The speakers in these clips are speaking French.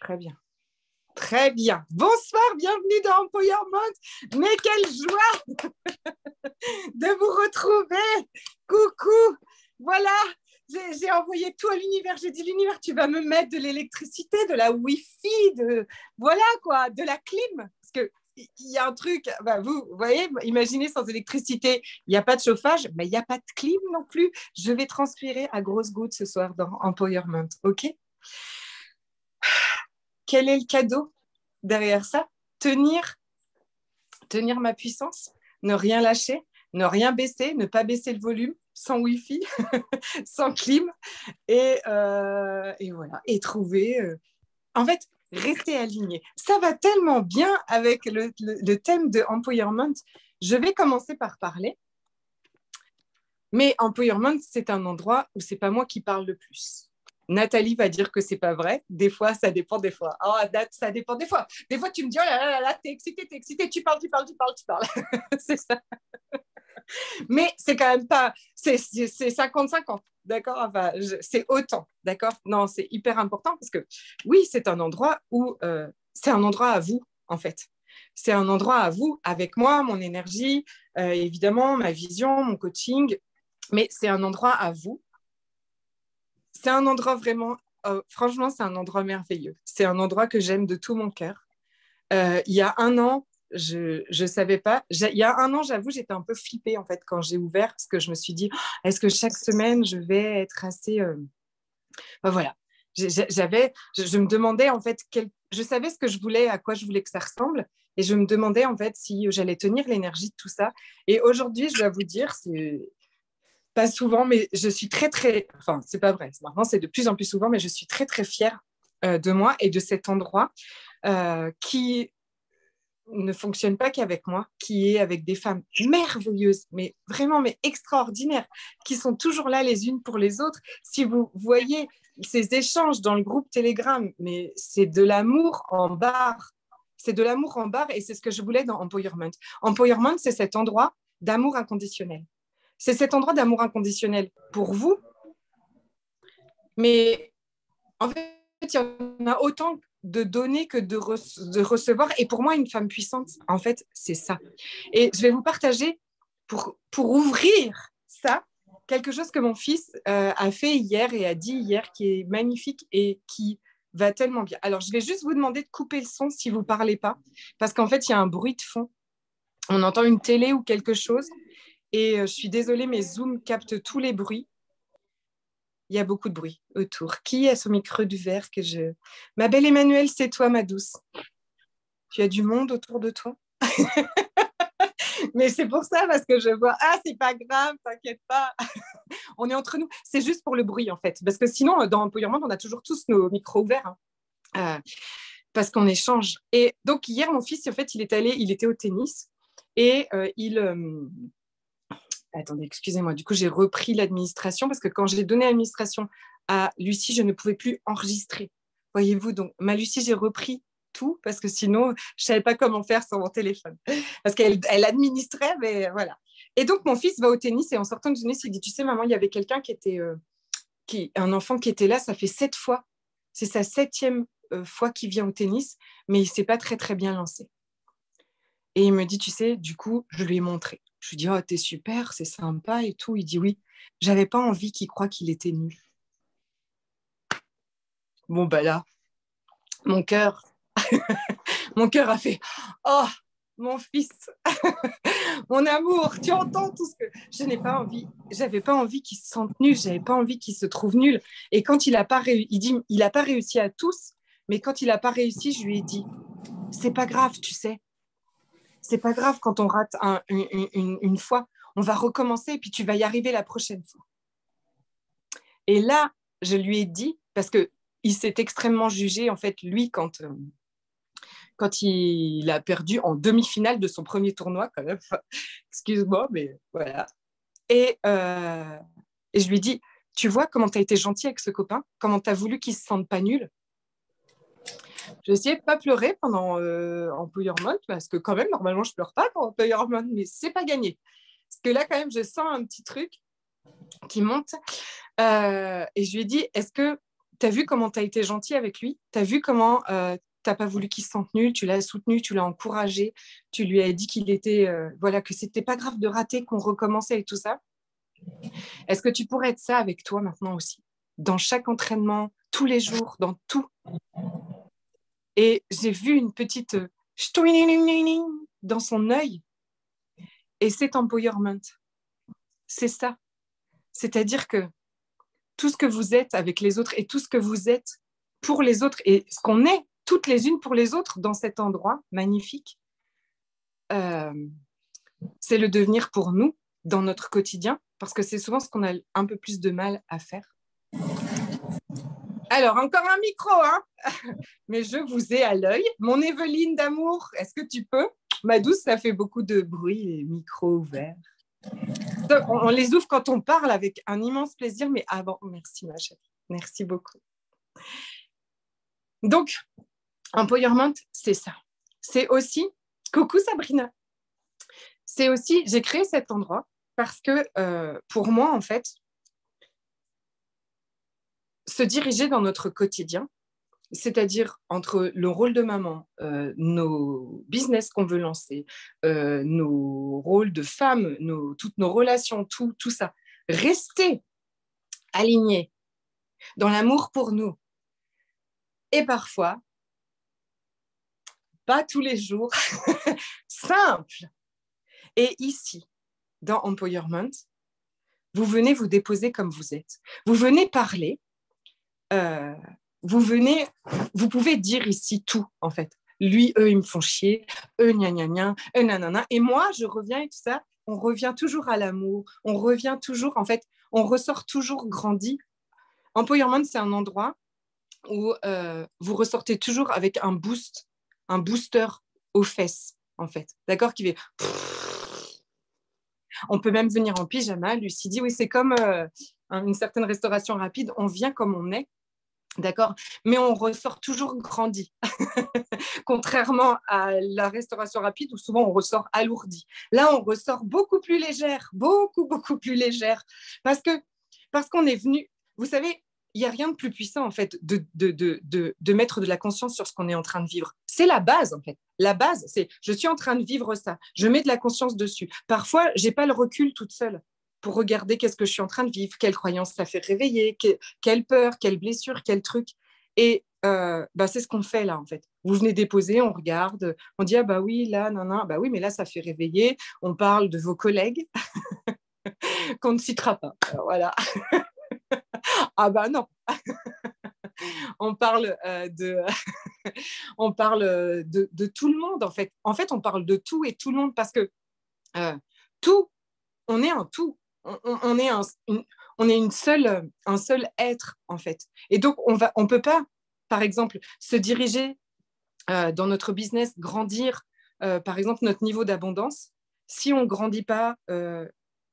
Très bien. Très bien. Bonsoir, bienvenue dans Empowerment. Mais quelle joie de vous retrouver. Coucou. Voilà, j'ai envoyé tout à l'univers. J'ai dit, l'univers, tu vas me mettre de l'électricité, de la Wi-Fi, voilà quoi, de la clim. Parce que il y a un truc, vous voyez, imaginez sans électricité, il n'y a pas de chauffage, mais il n'y a pas de clim non plus. Je vais transpirer à grosses gouttes ce soir dans Empowerment, ok? Quel est le cadeau derrière ça? Tenir ma puissance, ne rien lâcher, ne rien baisser, ne pas baisser le volume, sans Wi-Fi, sans clim, et voilà, et trouver... En fait, rester aligné. Ça va tellement bien avec le thème de Empowerment. Je vais commencer par parler, mais Empowerment, c'est un endroit où c'est pas moi qui parle le plus. Nathalie va dire que c'est pas vrai. Des fois, ça dépend des fois. Oh, ça dépend des fois. Des fois, tu me dis, oh là là là, t'es excitée, tu parles. C'est ça. Mais c'est quand même pas... C'est 50-50, d'accord? Enfin, c'est autant, d'accord? Non, c'est hyper important parce que, oui, c'est un endroit où... c'est un endroit à vous, en fait. C'est un endroit à vous, avec moi, mon énergie, évidemment, ma vision, mon coaching. Mais c'est un endroit à vous. C'est un endroit vraiment... franchement, c'est un endroit merveilleux. C'est un endroit que j'aime de tout mon cœur. Il y a un an, je ne savais pas. Il y a un an, j'avoue, j'étais un peu flippée en fait quand j'ai ouvert parce que je me suis dit, est-ce que chaque semaine, je vais être assez... voilà. Je me demandais en fait, je savais ce que je voulais, à quoi je voulais que ça ressemble. Et je me demandais en fait si j'allais tenir l'énergie de tout ça. Et aujourd'hui, je dois vous dire, c'est pas souvent, mais je suis très, très... Enfin, c'est pas vrai. Maintenant, c'est de plus en plus souvent, mais je suis très, très fière de moi et de cet endroit qui ne fonctionne pas qu'avec moi, qui est avec des femmes merveilleuses, mais vraiment mais extraordinaires, qui sont toujours là les unes pour les autres. Si vous voyez ces échanges dans le groupe Telegram, mais c'est de l'amour en barre. C'est de l'amour en barre et c'est ce que je voulais dans Empowerment. Empowerment, c'est cet endroit d'amour inconditionnel. C'est cet endroit d'amour inconditionnel pour vous, mais en fait, il y en a autant de donner que de recevoir. Et pour moi, une femme puissante, en fait, c'est ça. Et je vais vous partager, pour ouvrir ça, quelque chose que mon fils a fait hier et a dit hier, qui est magnifique et qui va tellement bien. Alors, je vais juste vous demander de couper le son si vous ne parlez pas, parce qu'en fait, il y a un bruit de fond. On entend une télé ou quelque chose. Et je suis désolée, mes Zoom captent tous les bruits. Il y a beaucoup de bruit autour. Qui est son micro du verre que je... Ma belle Emmanuelle, c'est toi, ma douce. Tu as du monde autour de toi. Mais c'est pour ça, parce que je vois, c'est pas grave, t'inquiète pas. On est entre nous. C'est juste pour le bruit, en fait. Parce que sinon, dans Empowerment, on a toujours tous nos micros ouverts. Parce qu'on échange. Et donc, hier, mon fils, en fait, il était au tennis. Et Attendez, excusez-moi. Du coup, j'ai repris l'administration parce que quand j'ai donné l'administration à Lucie, je ne pouvais plus enregistrer. Voyez-vous, donc ma Lucie, j'ai repris tout parce que sinon, je ne savais pas comment faire sur mon téléphone. Parce qu'elle administrait, mais voilà. Et donc, mon fils va au tennis et en sortant du tennis, il dit, tu sais, maman, il y avait quelqu'un un enfant qui était là, ça fait 7 fois. C'est sa 7e fois qu'il vient au tennis, mais il ne s'est pas très, très bien lancé. Et il me dit, tu sais, du coup, je lui ai montré. Je lui dis, oh, t'es super, c'est sympa et tout. Il dit oui. J'avais pas envie qu'il croie qu'il était nul. Bon, là, mon cœur a fait, oh, mon fils, mon amour, tu entends tout ce que... Je n'ai pas envie. J'avais pas envie qu'il se sente nul. J'avais pas envie qu'il se trouve nul. Et quand il a pas réussi à tous, mais quand il a pas réussi, je lui ai dit, c'est pas grave, tu sais. C'est pas grave quand on rate une fois. On va recommencer et puis tu vas y arriver la prochaine fois. Et là, je lui ai dit, parce qu'il s'est extrêmement jugé, en fait, lui, quand il a perdu en demi-finale de son premier tournoi, quand même. Excuse-moi, mais voilà. Et je lui ai dit, tu vois comment tu as été gentil avec ce copain, comment tu as voulu qu'il ne se sente pas nul. J'ai essayé de ne pas pleurer pendant Empowerment, parce que quand même, normalement, je ne pleure pas pendant Empowerment, mais ce n'est pas gagné. Parce que là, quand même, je sens un petit truc qui monte. Et je lui ai dit, est-ce que t'as vu comment tu as été gentil avec lui? Tu as vu comment t'as pas voulu qu'il se sente nul, tu l'as soutenu, tu l'as encouragé, tu lui as dit qu'il était, voilà, que c'était pas grave de rater, qu'on recommençait et tout ça. Est-ce que tu pourrais être ça avec toi maintenant aussi? Dans chaque entraînement, tous les jours, dans tout. Et j'ai vu une petite dans son œil. Et c'est empowerment. C'est ça. C'est-à-dire que tout ce que vous êtes avec les autres et tout ce que vous êtes pour les autres et ce qu'on est toutes les unes pour les autres dans cet endroit magnifique, c'est le devenir pour nous dans notre quotidien, parce que c'est souvent ce qu'on a un peu plus de mal à faire. Alors, encore un micro, hein. Mais je vous ai à l'œil. Mon Evelyne d'amour, est-ce que tu peux? Ma douce, ça fait beaucoup de bruit, les micros ouverts. On les ouvre quand on parle avec un immense plaisir, mais avant, merci ma chérie. Merci beaucoup. Donc, empowerment, c'est ça. C'est aussi, coucou Sabrina, c'est aussi, j'ai créé cet endroit parce que pour moi, en fait, se diriger dans notre quotidien, c'est-à-dire entre le rôle de maman, nos business qu'on veut lancer, nos rôles de femme, toutes nos relations, tout ça, rester aligné dans l'amour pour nous. Et parfois, pas tous les jours, simple. Et ici, dans Empowerment, vous venez vous déposer comme vous êtes. Vous venez parler. Vous pouvez dire ici tout, en fait. Lui, eux, ils me font chier. Eux, gna gna gna. Eux, nanana. Et moi, je reviens et tout ça. On revient toujours à l'amour. On revient toujours, en fait, on ressort toujours grandi. Empowerment, c'est un endroit où vous ressortez toujours avec un booster aux fesses, en fait. D'accord? Qui fait... On peut même venir en pyjama. Lucie dit, oui, c'est comme une certaine restauration rapide. On vient comme on est. D'accord? Mais on ressort toujours grandi. Contrairement à la restauration rapide où souvent on ressort alourdi. Là, on ressort beaucoup plus légère, beaucoup plus légère. Parce qu'on est venu, vous savez, il n'y a rien de plus puissant en fait de mettre de la conscience sur ce qu'on est en train de vivre. C'est la base en fait. La base, c'est je suis en train de vivre ça. Je mets de la conscience dessus. Parfois, je n'ai pas le recul toute seule pour regarder qu'est-ce que je suis en train de vivre, quelle croyance ça fait réveiller, quelle peur, quelle blessure, quel truc. Et c'est ce qu'on fait là en fait. Vous venez déposer, on regarde, on dit ah bah oui là non non bah oui mais là ça fait réveiller. On parle de vos collègues qu'on ne citera pas. Alors, voilà. Ah bah non. On parle on parle de tout le monde en fait. En fait on parle de tout et tout le monde parce que tout, on est un tout. On est on est un seul être en fait. Et donc on peut pas, par exemple, se diriger dans notre business, grandir, par exemple, notre niveau d'abondance, si on ne grandit pas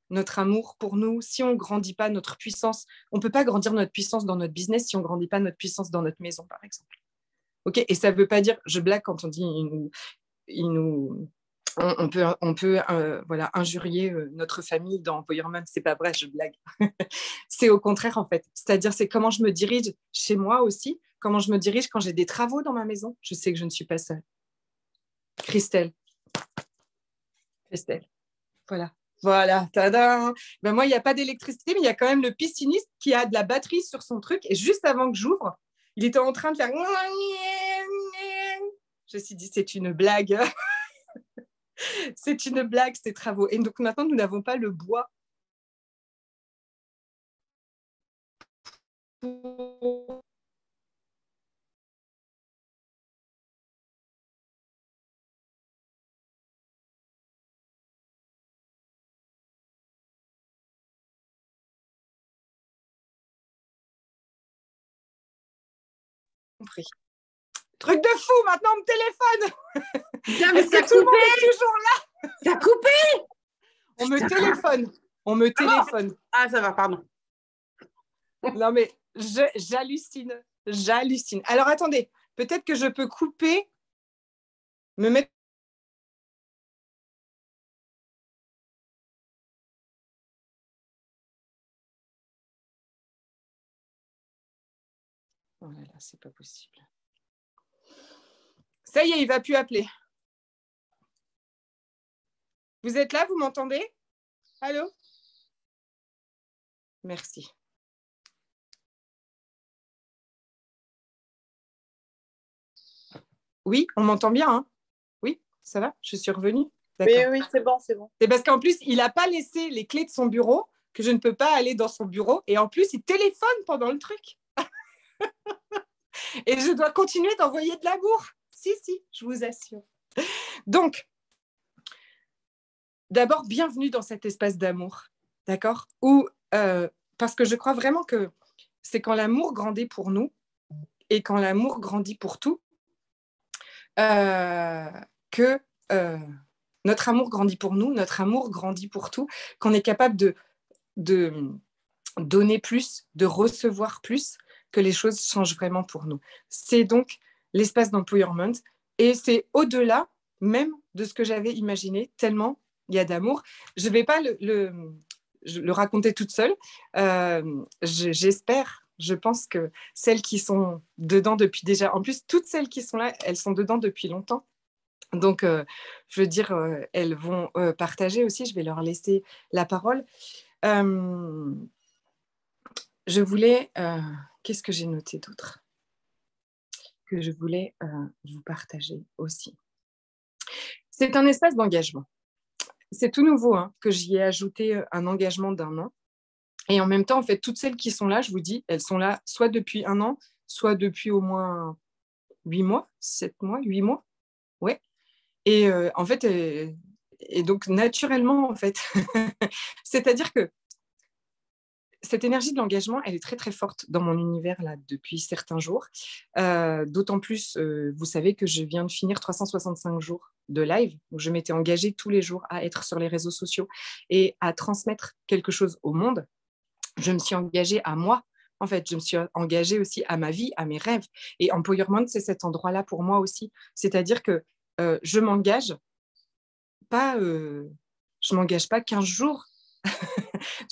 notre amour pour nous, si on ne grandit pas notre puissance, on ne peut pas grandir notre puissance dans notre business si on ne grandit pas notre puissance dans notre maison, par exemple. Okay, et ça ne veut pas dire, je blague quand on dit on peut voilà, injurier notre famille dans Empowerment, c'est pas vrai, je blague. C'est au contraire en fait, c'est-à-dire c'est comment je me dirige chez moi aussi, comment je me dirige quand j'ai des travaux dans ma maison, je sais que je ne suis pas seule. Christelle, voilà, tada. Ben moi, il n'y a pas d'électricité, mais il y a quand même le pisciniste qui a de la batterie sur son truc. Et juste avant que j'ouvre, il était en train de faire... Je me suis dit, c'est une blague. C'est une blague, ces travaux. Et donc maintenant, nous n'avons pas le bois pour... Truc de fou, maintenant on me téléphone. Est-ce que tout le monde est toujours là? Ça a coupé. On me téléphone. On me téléphone. Ah, ça va, pardon. Non, mais j'hallucine. J'hallucine. Alors, attendez. Peut-être que je peux couper, me mettre... là là, c'est pas possible. Ça y est, il va plus appeler. Vous êtes là, vous m'entendez? Allô? Merci. Oui, on m'entend bien, hein? Oui, ça va? Je suis revenue? Oui, oui, c'est bon, c'est bon. C'est parce qu'en plus, il n'a pas laissé les clés de son bureau, que je ne peux pas aller dans son bureau. Et en plus, il téléphone pendant le truc. Et je dois continuer d'envoyer de l'amour. Si, je vous assure. Donc, d'abord, bienvenue dans cet espace d'amour, d'accord? Parce que je crois vraiment que c'est quand l'amour grandit pour nous et quand l'amour grandit pour tout, que notre amour grandit pour nous, notre amour grandit pour tout, qu'on est capable de donner plus, de recevoir plus, que les choses changent vraiment pour nous. C'est donc l'espace d'empowerment et c'est au-delà même de ce que j'avais imaginé, tellement il y a d'amour. Je ne vais pas le raconter toute seule. J'espère, je pense que celles qui sont dedans depuis déjà, en plus, toutes celles qui sont là, elles sont dedans depuis longtemps. Donc, je veux dire, elles vont partager aussi. Je vais leur laisser la parole. Je voulais... qu'est-ce que j'ai noté d'autre que je voulais vous partager aussi? C'est un espace d'engagement. C'est tout nouveau hein, que j'y ai ajouté un engagement d'1 an. Et en même temps, en fait, toutes celles qui sont là, je vous dis, elles sont là soit depuis 1 an, soit depuis au moins 8 mois, 7 mois, 8 mois. Ouais. Et en fait, et donc naturellement, en fait, c'est-à-dire que cette énergie de l'engagement, elle est très, très forte dans mon univers là, depuis certains jours. D'autant plus, vous savez que je viens de finir 365 jours de live. Donc je m'étais engagée tous les jours à être sur les réseaux sociaux et à transmettre quelque chose au monde. Je me suis engagée à moi. En fait, je me suis engagée aussi à ma vie, à mes rêves. Et Empowerment, c'est cet endroit-là pour moi aussi. C'est-à-dire que je m'engage pas, je m'engage pas 15 jours.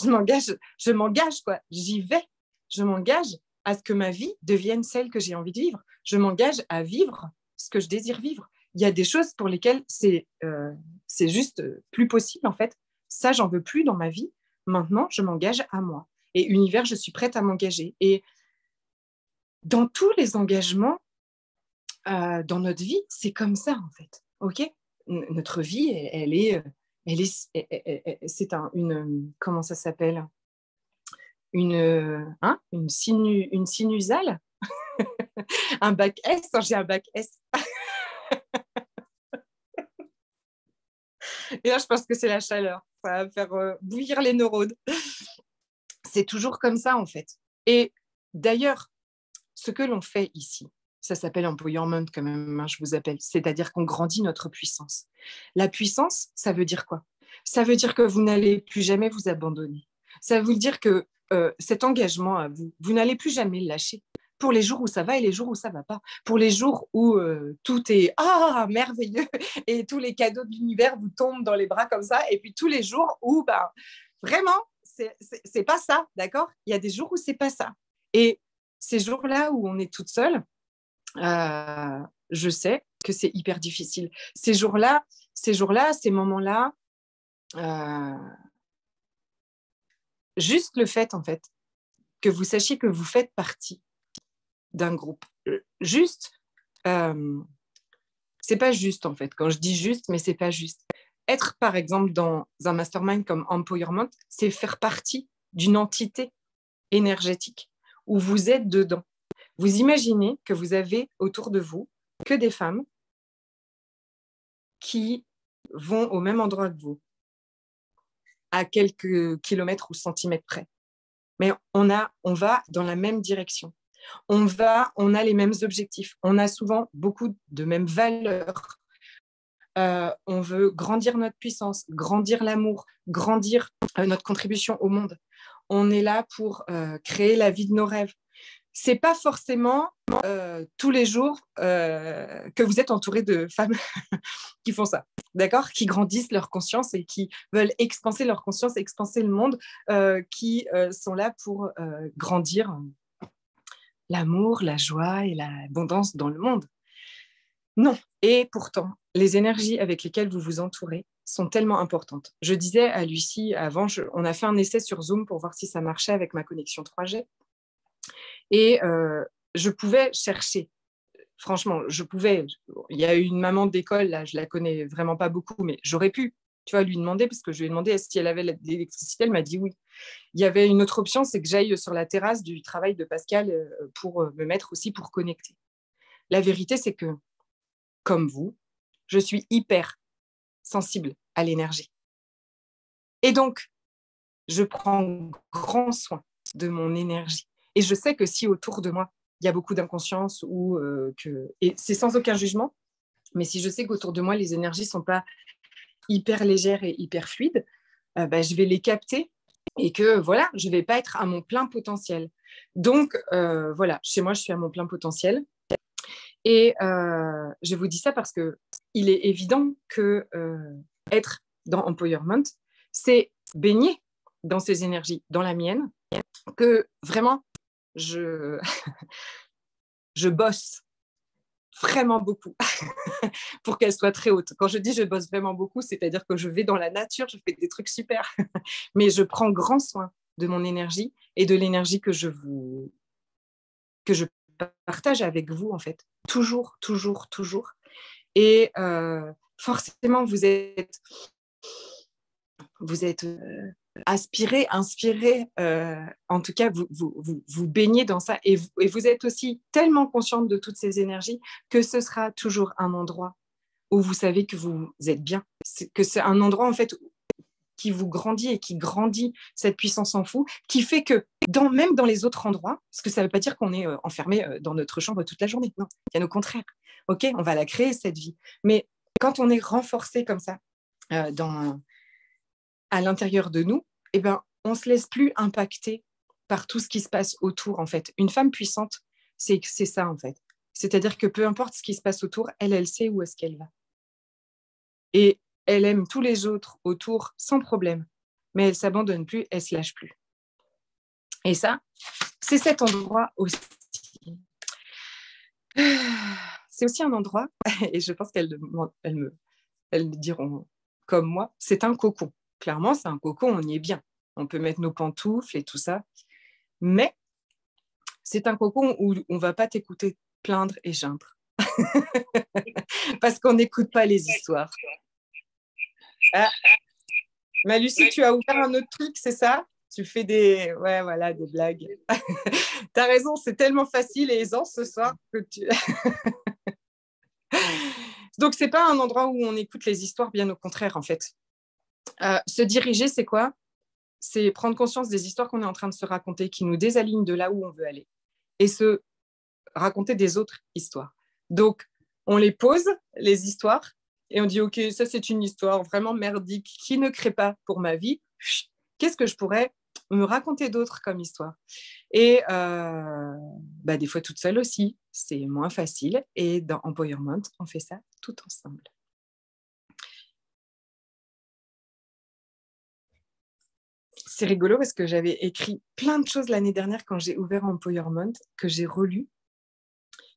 je m'engage, quoi. J'y vais. Je m'engage à ce que ma vie devienne celle que j'ai envie de vivre. Je m'engage à vivre ce que je désire vivre. Il y a des choses pour lesquelles c'est juste plus possible, en fait. Ça, j'en veux plus dans ma vie. Maintenant, je m'engage à moi. Et univers, je suis prête à m'engager. Et dans tous les engagements, dans notre vie, c'est comme ça, en fait. OK? Notre vie, c'est une, comment ça s'appelle? Une sinusale. Un bac S, j'ai un bac S. Et là, je pense que c'est la chaleur. Ça va faire bouillir les neurones. C'est toujours comme ça, en fait. Et d'ailleurs, ce que l'on fait ici, ça s'appelle empowerment quand même, hein, je vous appelle. C'est-à-dire qu'on grandit notre puissance. La puissance, ça veut dire quoi? Ça veut dire que vous n'allez plus jamais vous abandonner. Ça veut dire que cet engagement à vous, vous n'allez plus jamais le lâcher. Pour les jours où ça va et les jours où ça va pas. Pour les jours où tout est merveilleux et tous les cadeaux de l'univers vous tombent dans les bras comme ça. Et puis tous les jours où vraiment, c'est pas ça, d'accord? Il y a des jours où c'est pas ça. Et ces jours-là où on est toute seule, je sais que c'est hyper difficile. Ces jours-là, ces moments-là, juste le fait, en fait, que vous sachiez que vous faites partie d'un groupe. Juste, c'est pas juste, en fait. Quand je dis juste, mais c'est pas juste. Être, par exemple, dans un mastermind comme Empowerment, c'est faire partie d'une entité énergétique où vous êtes dedans. Vous imaginez que vous avez autour de vous que des femmes qui vont au même endroit que vous, à quelques kilomètres ou centimètres près. Mais on va dans la même direction. On a les mêmes objectifs. On a souvent beaucoup de mêmes valeurs. On veut grandir notre puissance, grandir l'amour, grandir notre contribution au monde. On est là pour créer la vie de nos rêves. C'est pas forcément tous les jours que vous êtes entouré de femmes qui font ça, d'accord? Qui grandissent leur conscience et qui veulent expanser leur conscience, expanser le monde, qui sont là pour grandir l'amour, la joie et l'abondance dans le monde. Non. Et pourtant, les énergies avec lesquelles vous vous entourez sont tellement importantes. Je disais à Lucie avant, on a fait un essai sur Zoom pour voir si ça marchait avec ma connexion 3G. Et je pouvais chercher. Franchement, je pouvais. Il y a une maman d'école, là, je la connais vraiment pas beaucoup, mais j'aurais pu, tu vois, lui demander, parce que je lui ai demandé si elle avait l'électricité, elle m'a dit oui. Il y avait une autre option, c'est que j'aille sur la terrasse du travail de Pascal pour me mettre aussi pour connecter. La vérité, c'est que, comme vous, je suis hyper sensible à l'énergie. Et donc, je prends grand soin de mon énergie. Et je sais que si autour de moi, il y a beaucoup d'inconscience et c'est sans aucun jugement, mais si je sais qu'autour de moi, les énergies ne sont pas hyper légères et hyper fluides, je vais les capter et que voilà, je ne vais pas être à mon plein potentiel. Donc, voilà, chez moi, je suis à mon plein potentiel. Et je vous dis ça parce qu'il est évident que être dans Empowerment, c'est baigner dans ces énergies, dans la mienne, que vraiment, je bosse vraiment beaucoup pour qu'elle soit très haute. Quand je dis je bosse vraiment beaucoup, c'est-à-dire que je vais dans la nature, je fais des trucs super, mais je prends grand soin de mon énergie et de l'énergie que je partage avec vous, en fait. Toujours, toujours, toujours. Et forcément, vous êtes inspiré, en tout cas, vous baignez dans ça et vous êtes aussi tellement consciente de toutes ces énergies que ce sera toujours un endroit où vous savez que vous êtes bien, que c'est un endroit en fait qui vous grandit et qui grandit cette puissance en vous, qui fait que même dans les autres endroits, parce que ça ne veut pas dire qu'on est enfermé dans notre chambre toute la journée, non, bien au contraire. Ok, on va la créer cette vie, mais quand on est renforcé comme ça à l'intérieur de nous, eh ben, on ne se laisse plus impacter par tout ce qui se passe autour, en fait. Une femme puissante, c'est ça, en fait. C'est-à-dire que peu importe ce qui se passe autour, elle sait où est-ce qu'elle va. Et elle aime tous les autres autour sans problème, mais elle ne s'abandonne plus, elle ne se lâche plus. Et ça, c'est cet endroit aussi. C'est aussi un endroit, et je pense qu'elles me diront comme moi, c'est un cocon. Clairement, c'est un cocon, on y est bien. On peut mettre nos pantoufles et tout ça. Mais c'est un cocon où on ne va pas t'écouter plaindre et geindre. Parce qu'on n'écoute pas les histoires. Ah, ma Lucie, tu as ouvert un autre truc, c'est ça? Tu fais des blagues. Tu as raison, c'est tellement facile et aisant ce soir que tu... Donc, ce n'est pas un endroit où on écoute les histoires, bien au contraire, en fait. Se diriger, c'est quoi? C'est prendre conscience des histoires qu'on est en train de se raconter, qui nous désalignent de là où on veut aller, et se raconter des autres histoires. Donc, on les pose, les histoires, et on dit, OK, ça, c'est une histoire vraiment merdique qui ne crée pas pour ma vie. Qu'est-ce que je pourrais me raconter d'autre comme histoire? Et des fois toute seule aussi, c'est moins facile. Et dans Empowerment, on fait ça tout ensemble. C'est rigolo parce que j'avais écrit plein de choses l'année dernière quand j'ai ouvert Empowerment, que j'ai relu.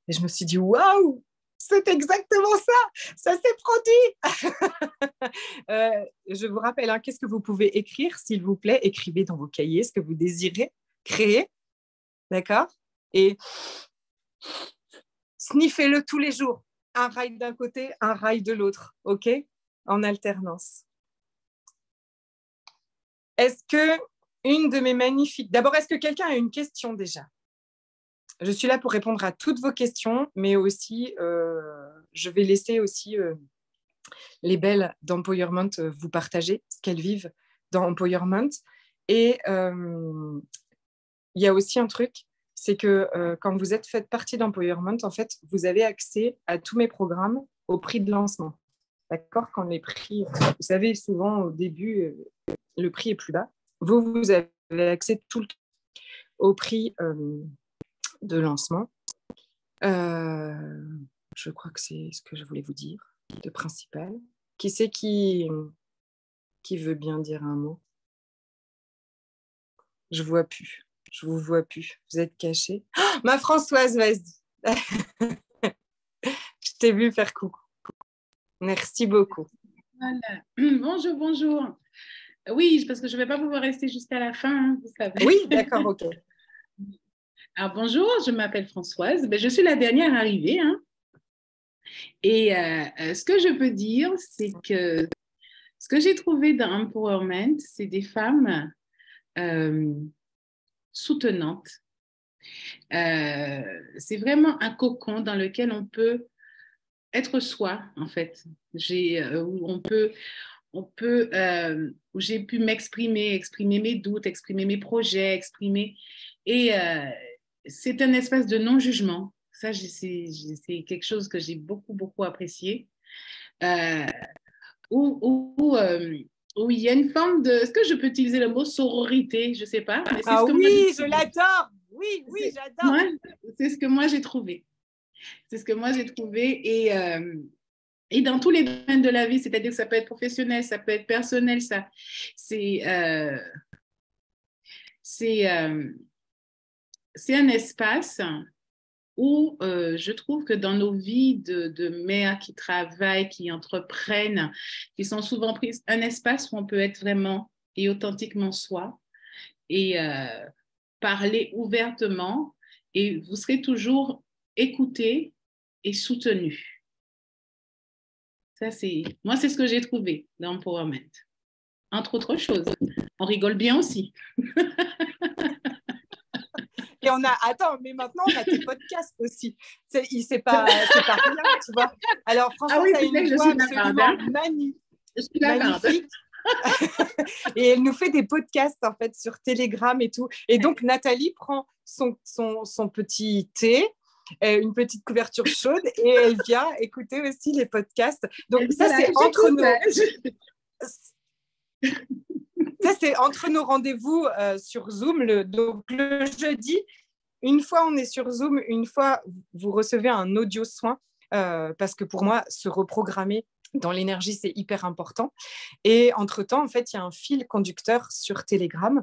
Et je me suis dit, waouh, c'est exactement ça, ça s'est produit. Je vous rappelle, hein, qu'est-ce que vous pouvez écrire, s'il vous plaît, écrivez dans vos cahiers ce que vous désirez créer, d'accord? Et sniffez-le tous les jours, un rail d'un côté, un rail de l'autre, ok? En alternance. Est-ce que une de mes magnifiques... D'abord, est-ce que quelqu'un a une question déjà? Je suis là pour répondre à toutes vos questions, mais aussi, je vais laisser aussi les belles d'Empowerment vous partager ce qu'elles vivent dans Empowerment. Et il y a aussi un truc, c'est que quand vous faites partie d'Empowerment, en fait, vous avez accès à tous mes programmes au prix de lancement. D'accord? Quand les prix, vous savez, souvent au début, le prix est plus bas. Vous avez accès tout le temps au prix de lancement. Je crois que c'est ce que je voulais vous dire de principal. Qui c'est qui veut bien dire un mot? Je vois plus. Je vous vois plus. Vous êtes cachée. Oh, ma Françoise, vas-y. Je t'ai vu faire coucou. Merci beaucoup. Voilà. Bonjour, bonjour. Oui, parce que je ne vais pas pouvoir rester jusqu'à la fin, hein, vous savez. Oui, d'accord, ok. Alors, bonjour, je m'appelle Françoise. Je suis la dernière arrivée. Hein. Et ce que je peux dire, c'est que ce que j'ai trouvé dans Empowerment, c'est des femmes soutenantes. C'est vraiment un cocon dans lequel on peut être soi, en fait. Où j'ai pu m'exprimer, exprimer mes doutes, exprimer mes projets, exprimer. Et c'est un espace de non-jugement. Ça, c'est quelque chose que j'ai beaucoup, beaucoup apprécié. Où il y a une forme de... Est-ce que je peux utiliser le mot sororité? Je ne sais pas. Mais ah oui, je l'adore. Oui, oui, j'adore. C'est ce que moi, j'ai trouvé. C'est ce que moi, j'ai trouvé. Et dans tous les domaines de la vie, c'est-à-dire que ça peut être professionnel, ça peut être personnel, c'est un espace où je trouve que dans nos vies de mères qui travaillent, qui entreprennent, qui sont souvent prises, un espace où on peut être vraiment et authentiquement soi et parler ouvertement et vous serez toujours écouté et soutenu. Moi, c'est ce que j'ai trouvé dans Empowerment. Entre autres choses. On rigole bien aussi. Et attends, mais maintenant, on a tes podcasts aussi. C'est pas rien, tu vois. Alors, Françoise a une voix absolument magnifique. Et elle nous fait des podcasts, en fait, sur Telegram et tout. Et donc, Nathalie prend son petit thé, une petite couverture chaude, et elle vient écouter aussi les podcasts. Donc, ça, c'est entre nos... Ça, c'est entre nos rendez-vous sur Zoom. Donc, le jeudi, une fois on est sur Zoom, une fois vous recevez un audio soin, parce que pour moi, se reprogrammer dans l'énergie, c'est hyper important. Et entre-temps, en fait, il y a un fil conducteur sur Telegram.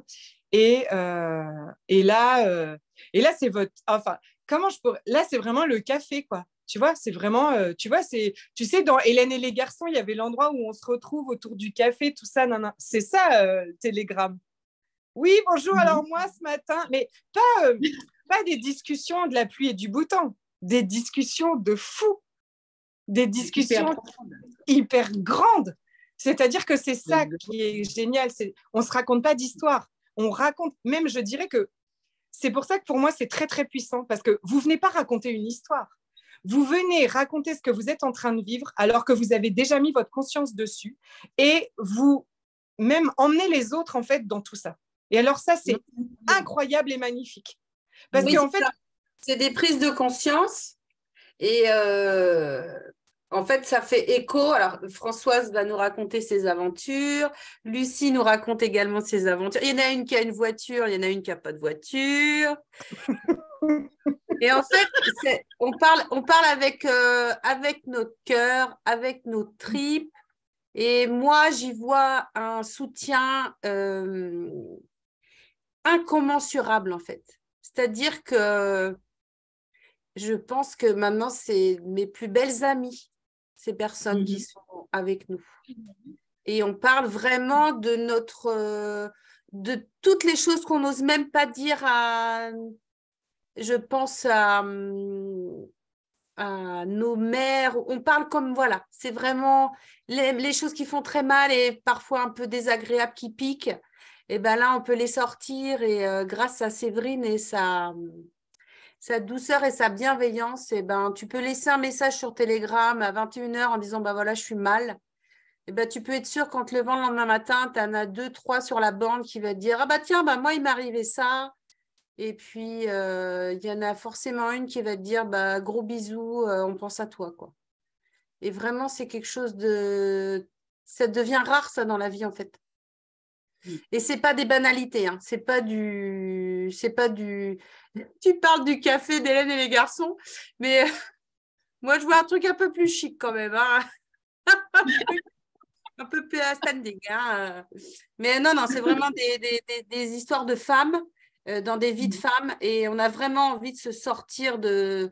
Et là, c'est votre... Enfin, comment je pourrais... Là, c'est vraiment le café, quoi. Tu vois, c'est vraiment... tu sais, dans Hélène et les garçons, il y avait l'endroit où on se retrouve autour du café, tout ça. C'est ça, Telegram. Oui, bonjour. Alors moi, ce matin... Mais pas des discussions de la pluie et du beau temps. Des discussions de fou. Des discussions hyper grandes. C'est-à-dire que c'est ça qui est génial. On ne se raconte pas d'histoire. On raconte, même je dirais que c'est pour ça que pour moi, c'est très, très puissant parce que vous ne venez pas raconter une histoire. Vous venez raconter ce que vous êtes en train de vivre alors que vous avez déjà mis votre conscience dessus et vous même emmenez les autres en fait dans tout ça. Et alors ça, c'est incroyable et magnifique. Parce oui, qu'en fait, c'est des prises de conscience et en fait, ça fait écho. Alors, Françoise va nous raconter ses aventures. Lucie nous raconte également ses aventures. Il y en a une qui a une voiture, il y en a une qui n'a pas de voiture. Et en fait, on parle avec notre cœur, avec nos tripes. Et moi, j'y vois un soutien incommensurable, en fait. C'est-à-dire que je pense que maintenant, c'est mes plus belles amies, ces personnes qui sont avec nous. Et on parle vraiment de toutes les choses qu'on n'ose même pas dire je pense à nos mères. On parle comme, voilà, c'est vraiment les choses qui font très mal et parfois un peu désagréables, qui piquent. Et bien là, on peut les sortir et grâce à Séverine et sa douceur et sa bienveillance, et ben, tu peux laisser un message sur Telegram à 21h en disant bah voilà, je suis mal. Et ben, tu peux être sûr qu'en te levant le lendemain matin, tu en as 2, 3 sur la bande qui va te dire ah bah tiens, bah, moi, il m'est arrivé ça. Et puis, il y en a forcément une qui va te dire bah, gros bisous, on pense à toi, quoi. Et vraiment, c'est quelque chose de... Ça devient rare, ça, dans la vie, en fait. Et c'est pas des banalités, hein. C'est pas du... Tu parles du café d'Hélène et les garçons, mais moi, je vois un truc un peu plus chic quand même, hein. Un peu plus standing, hein. Mais non, c'est vraiment des histoires de femmes dans des vies de femmes et on a vraiment envie de se sortir de...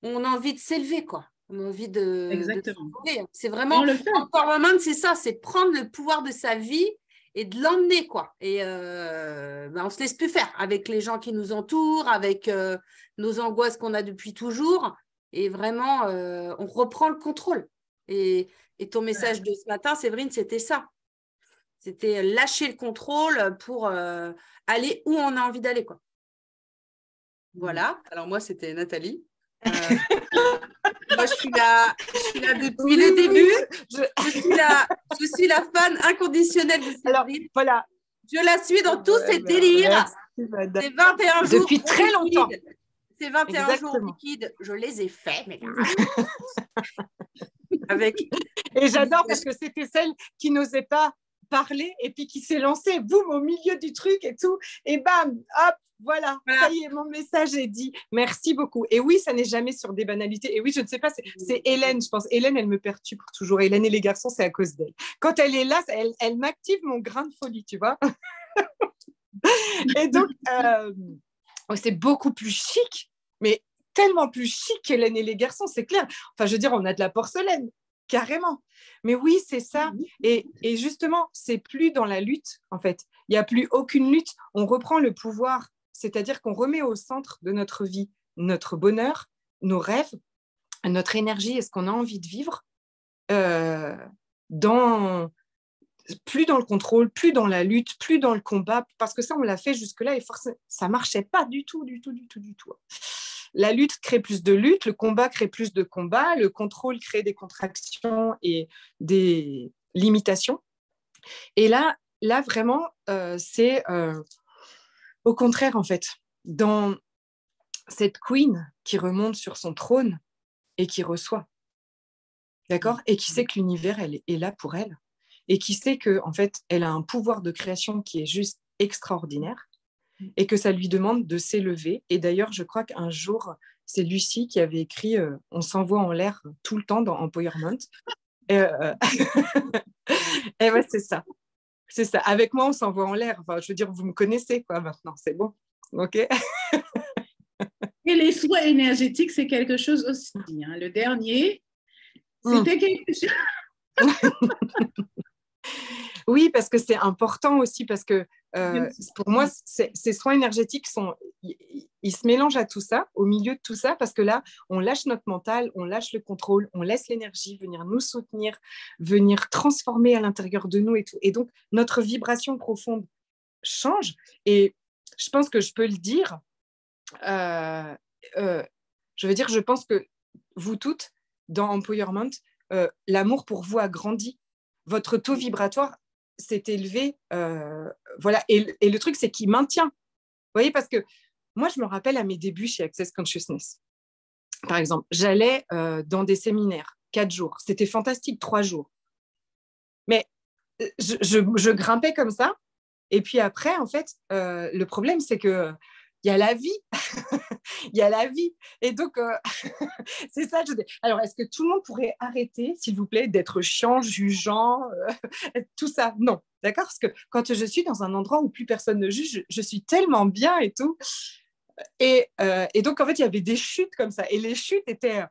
On a envie de s'élever, quoi. On a envie de Exactement. s'élever. C'est Et vraiment... on le fait. Empowerment, c'est ça, c'est prendre le pouvoir de sa vie et de l'emmener, quoi. Et on ne se laisse plus faire avec les gens qui nous entourent, avec nos angoisses qu'on a depuis toujours. Et vraiment, on reprend le contrôle. Et ton message de ce matin, Séverine, c'était ça. C'était lâcher le contrôle pour aller où on a envie d'aller, quoi. Voilà. Alors moi, c'était Nathalie. Moi, je suis là depuis le début. Je suis la fan inconditionnelle de Séverine. Alors, voilà. Je la suis dans tous ses délires. Merci, ces 21 jours. Depuis très longtemps. Ces 21 Exactement. jours liquides, je les ai faits, mais avec... Et j'adore parce que c'était celle qui n'osait pas parler et puis qui s'est lancée, boum, au milieu du truc et tout. Et bam, hop, voilà. Ça y est, mon message est dit. Merci beaucoup. Et oui, ça n'est jamais sur des banalités. Et oui, je ne sais pas, c'est Hélène, je pense. Hélène, elle me perturbe toujours. Hélène et les garçons, c'est à cause d'elle. Quand elle est là, elle m'active mon grain de folie, tu vois. Et donc, c'est beaucoup plus chic, mais tellement plus chic qu'Hélène et les garçons, c'est clair. Enfin, je veux dire, on a de la porcelaine, carrément. Mais oui, c'est ça. Et justement, c'est plus dans la lutte, en fait. Il n'y a plus aucune lutte. On reprend le pouvoir, c'est-à-dire qu'on remet au centre de notre vie notre bonheur, nos rêves, notre énergie et ce qu'on a envie de vivre, plus dans le contrôle, plus dans la lutte, plus dans le combat, parce que ça, on l'a fait jusque-là et forcément, ça ne marchait pas du tout. La lutte crée plus de lutte, le combat crée plus de combat, le contrôle crée des contractions et des limitations. Et là vraiment, c'est au contraire, en fait, dans cette queen qui remonte sur son trône et qui reçoit, d'accord ? Et qui sait que l'univers est là pour elle. Et qui sait qu'en fait, elle a un pouvoir de création qui est juste extraordinaire et que ça lui demande de s'élever. Et d'ailleurs, je crois qu'un jour, c'est Lucie qui avait écrit « On s'envoie en l'air tout le temps dans Empowerment ». Et ouais, c'est ça. C'est ça. Avec moi, on s'envoie en l'air. Enfin, je veux dire, vous me connaissez, quoi, maintenant. C'est bon. OK. Et les souhaits énergétiques, c'est quelque chose aussi. Hein. Le dernier, c'était quelque chose... Oui, parce que c'est important aussi, parce que pour moi, ces soins énergétiques, ils se mélangent à tout ça, au milieu de tout ça, parce que là, on lâche notre mental, on lâche le contrôle, on laisse l'énergie venir nous soutenir, venir transformer à l'intérieur de nous et tout. Et donc, notre vibration profonde change. Et je pense que je peux le dire, je pense que vous toutes, dans Empowerment, l'amour pour vous a grandi. Votre taux vibratoire s'est élevé. Voilà. Et le truc, c'est qu'il maintient. Vous voyez, parce que moi, je me rappelle à mes débuts chez Access Consciousness. Par exemple, j'allais dans des séminaires, 4 jours. C'était fantastique, 3 jours. Mais je grimpais comme ça. Et puis après, en fait, le problème, c'est que il y a la vie. Il y a la vie. Et donc, c'est ça. Alors, est-ce que tout le monde pourrait arrêter, s'il vous plaît, d'être chiant, jugeant, tout ça? Non. D'accord? Parce que quand je suis dans un endroit où plus personne ne juge, je suis tellement bien et tout. Et donc, en fait, il y avait des chutes comme ça. Et les chutes étaient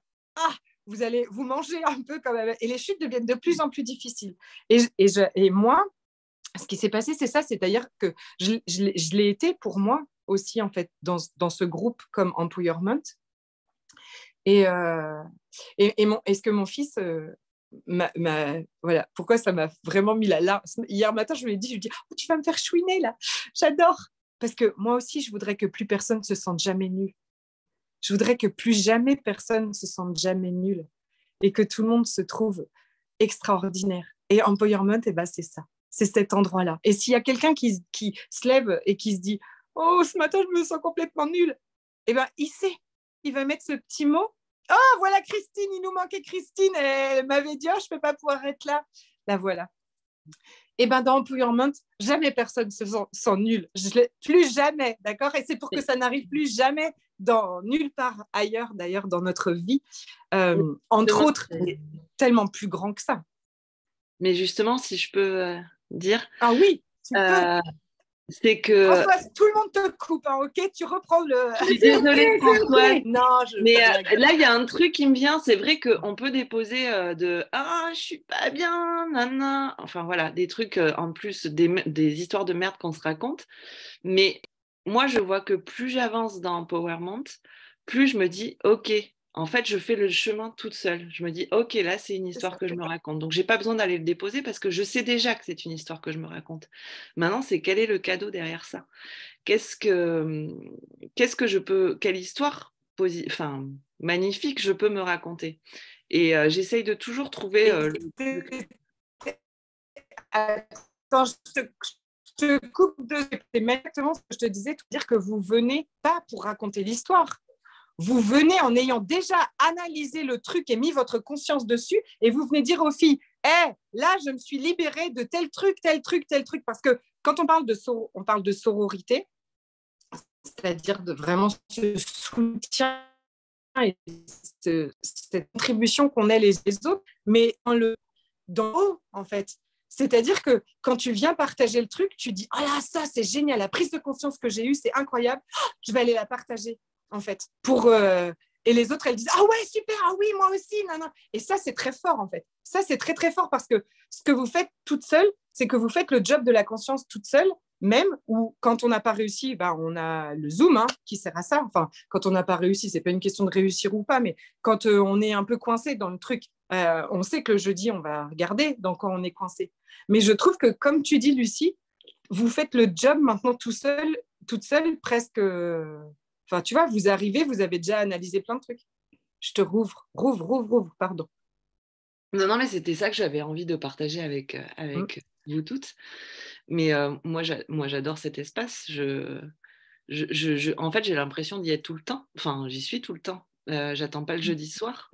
vous allez vous manger un peu quand même. Et les chutes deviennent de plus en plus difficiles. Et moi, ce qui s'est passé, c'est ça. C'est-à-dire que je l'ai été pour moi aussi, en fait, dans ce groupe comme Empowerment. Et ce que mon fils voilà, pourquoi ça m'a vraiment mis la larme. Hier matin, je lui ai dit, oh, tu vas me faire chouiner là, j'adore. Parce que moi aussi, je voudrais que plus personne ne se sente jamais nul. Je voudrais que plus jamais personne ne se sente jamais nul et que tout le monde se trouve extraordinaire. Et Empowerment, c'est ça. C'est cet endroit-là. Et s'il y a quelqu'un qui se lève et qui se dit « Oh, ce matin, je me sens complètement nulle », il sait. Il va mettre ce petit mot. « Oh, voilà Christine, il nous manquait Christine. Elle m'avait dit « Oh, je ne peux pas pouvoir être là. » La voilà. Et dans Empowerment, jamais personne ne se sent nul. Plus jamais, d'accord? Et c'est pour que ça n'arrive plus jamais nulle part ailleurs, d'ailleurs, dans notre vie. Entre autres, tellement plus grand que ça. Mais justement, si je peux dire... Ah oui, tu peux. c'est que... Françoise, tout le monde te coupe, hein, ok? Tu reprends le... Je suis désolée, Françoise. Non, Mais là, il y a un truc qui me vient. C'est vrai qu'on peut déposer de « Ah, je suis pas bien, nanana ». Enfin, voilà, des trucs, en plus, des histoires de merde qu'on se raconte. Mais moi, je vois que plus j'avance dans Empowerment, plus je me dis « Ok, en fait, je fais le chemin toute seule. » Je me dis « Ok, là, c'est une histoire que je me raconte. » Donc, j'ai pas besoin d'aller le déposer parce que je sais déjà que c'est une histoire que je me raconte. Maintenant, c'est quel est le cadeau derrière ça? Qu'est-ce que je peux, quelle histoire magnifique je peux me raconter? Et j'essaye de toujours trouver Attends, je te coupe c'est exactement ce que je te disais, te dire que vous venez pas pour raconter l'histoire. Vous venez en ayant déjà analysé le truc et mis votre conscience dessus, et vous venez dire aux filles, là, je me suis libérée de tel truc. Parce que quand on parle de sororité, c'est-à-dire de vraiment ce soutien et cette contribution qu'on a les autres, mais dans haut, en fait. C'est-à-dire que quand tu viens partager le truc, tu dis « Oh là, ça, c'est génial, la prise de conscience que j'ai eue, c'est incroyable, je vais aller la partager, en fait. » Et les autres, elles disent « Ah ouais, super, ah oui, moi aussi, non. » Et ça, c'est très fort, en fait. Ça, c'est très, très fort parce que ce que vous faites toute seule, c'est que vous faites le job de la conscience toute seule, même où quand on n'a pas réussi, on a le Zoom qui sert à ça. Enfin, quand on n'a pas réussi, c'est pas une question de réussir ou pas, mais quand on est un peu coincé dans le truc, on sait que le jeudi, on va regarder dans quoi on est coincé. Mais je trouve que, comme tu dis, Lucie, vous faites le job maintenant toute seule, presque. Enfin, tu vois, vous arrivez, vous avez déjà analysé plein de trucs. Je te rouvre, pardon. Non, mais c'était ça que j'avais envie de partager avec vous toutes. Mais moi, j'adore cet espace. En fait, j'ai l'impression d'y être tout le temps. Enfin, j'y suis tout le temps. J'attends pas le jeudi soir.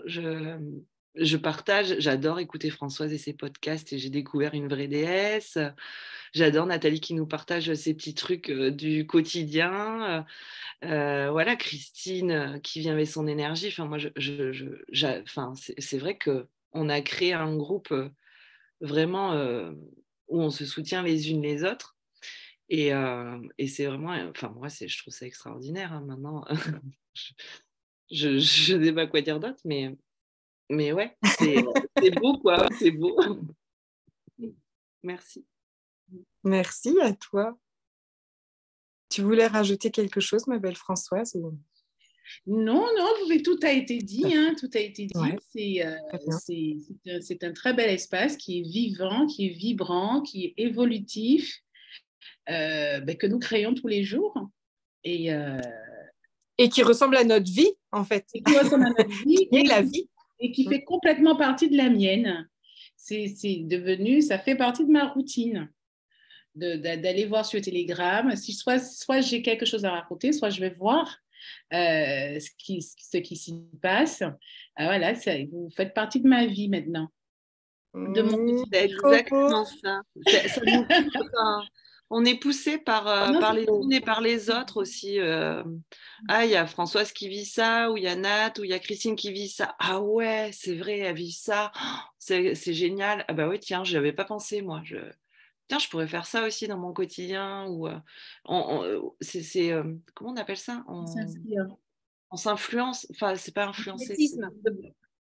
Je partage. J'adore écouter Françoise et ses podcasts et j'ai découvert une vraie déesse. J'adore Nathalie qui nous partage ses petits trucs du quotidien. Voilà, Christine qui vient avec son énergie. Enfin, moi, c'est vrai qu'on a créé un groupe vraiment où on se soutient les unes les autres. Et c'est vraiment, enfin, moi, je trouve ça extraordinaire. Maintenant, je ne sais pas quoi dire d'autre, mais ouais, c'est beau, quoi. C'est beau. Merci. Merci à toi. Tu voulais rajouter quelque chose, ma belle Françoise Non, mais tout a été dit. Tout a été dit. Ouais. C'est un très bel espace qui est vivant, qui est vibrant, qui est évolutif, que nous créons tous les jours. Et qui ressemble à notre vie, en fait. Et qui ressemble à notre vie. Et la vie. Et qui fait complètement partie de la mienne. Ça fait partie de ma routine. D'aller voir sur Telegram. Soit j'ai quelque chose à raconter, soit je vais voir ce qui s'y passe. Voilà, vous faites partie de ma vie maintenant. C'est exactement ça. On est poussé par les unes et par les autres aussi. Il y a Françoise qui vit ça, ou il y a Nat, ou il y a Christine qui vit ça. Ah ouais, c'est vrai, elle vit ça. C'est génial. Ah bah oui, tiens, je n'y avais pas pensé, moi. Tiens, je pourrais faire ça aussi dans mon quotidien. Ou comment on appelle ça? On s'influence. Enfin, c'est pas influencer.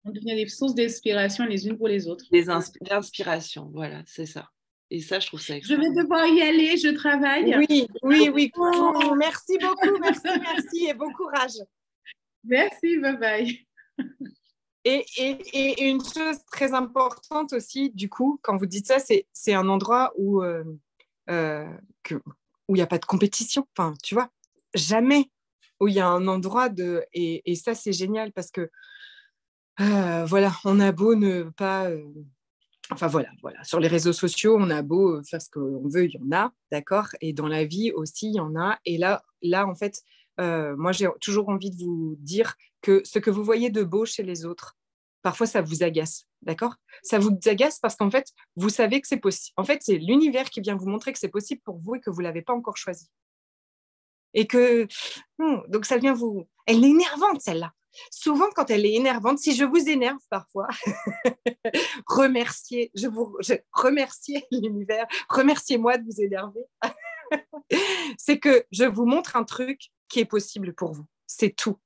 On devient des sources d'inspiration les unes pour les autres. L'inspiration, voilà, c'est ça. Et ça, je trouve ça Je vais devoir y aller, je travaille. Oui. Oh, merci beaucoup, merci et bon courage. Merci, bye bye. Et une chose très importante aussi, du coup, quand vous dites ça, c'est un endroit où il n'y a pas de compétition. Enfin, tu vois, jamais où il y a un endroit et ça, c'est génial parce que voilà, on a beau ne pas... Enfin, voilà. Sur les réseaux sociaux, on a beau faire ce qu'on veut, il y en a, d'accord? Et dans la vie aussi, il y en a. Et là en fait, moi, j'ai toujours envie de vous dire que ce que vous voyez de beau chez les autres, parfois, ça vous agace, d'accord? Ça vous agace parce qu'en fait, vous savez que c'est possible. En fait, c'est l'univers qui vient vous montrer que c'est possible pour vous et que vous ne l'avez pas encore choisi. Et que... donc, ça vient vous... Elle est énervante, celle-là. Souvent, quand elle est énervante, si je vous énerve parfois, remerciez l'univers, remerciez-moi de vous énerver. C'est que je vous montre un truc qui est possible pour vous. C'est tout.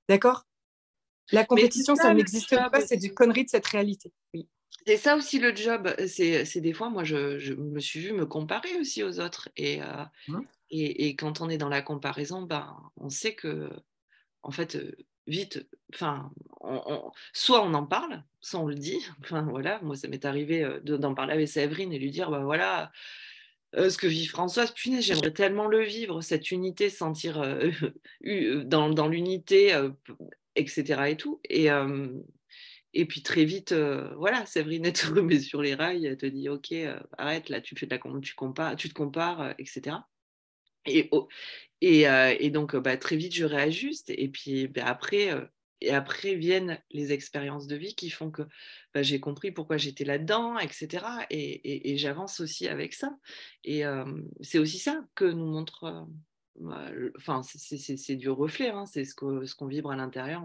D'accord? La compétition, ça n'existe pas, c'est du connerie de cette réalité. Oui. C'est ça aussi le job. C'est des fois, moi, je me suis vue me comparer aussi aux autres. Et quand on est dans la comparaison, ben, on sait que, en fait, vite, enfin, soit on en parle, soit on le dit. Enfin, voilà, moi, ça m'est arrivé d'en parler avec Séverine et lui dire, ben voilà, ce que vit Françoise, punaise, j'aimerais tellement le vivre, cette unité, se sentir dans l'unité, etc. et tout. Et puis très vite, voilà, Séverine, elle te remet sur les rails, elle te dit, ok, arrête, là, tu te compares, etc. Et donc, très vite, je réajuste. Et puis après viennent les expériences de vie qui font que j'ai compris pourquoi j'étais là-dedans, etc. Et j'avance aussi avec ça. Et c'est aussi ça que nous montre, enfin, c'est du reflet, hein, c'est ce qu'on vibre à l'intérieur,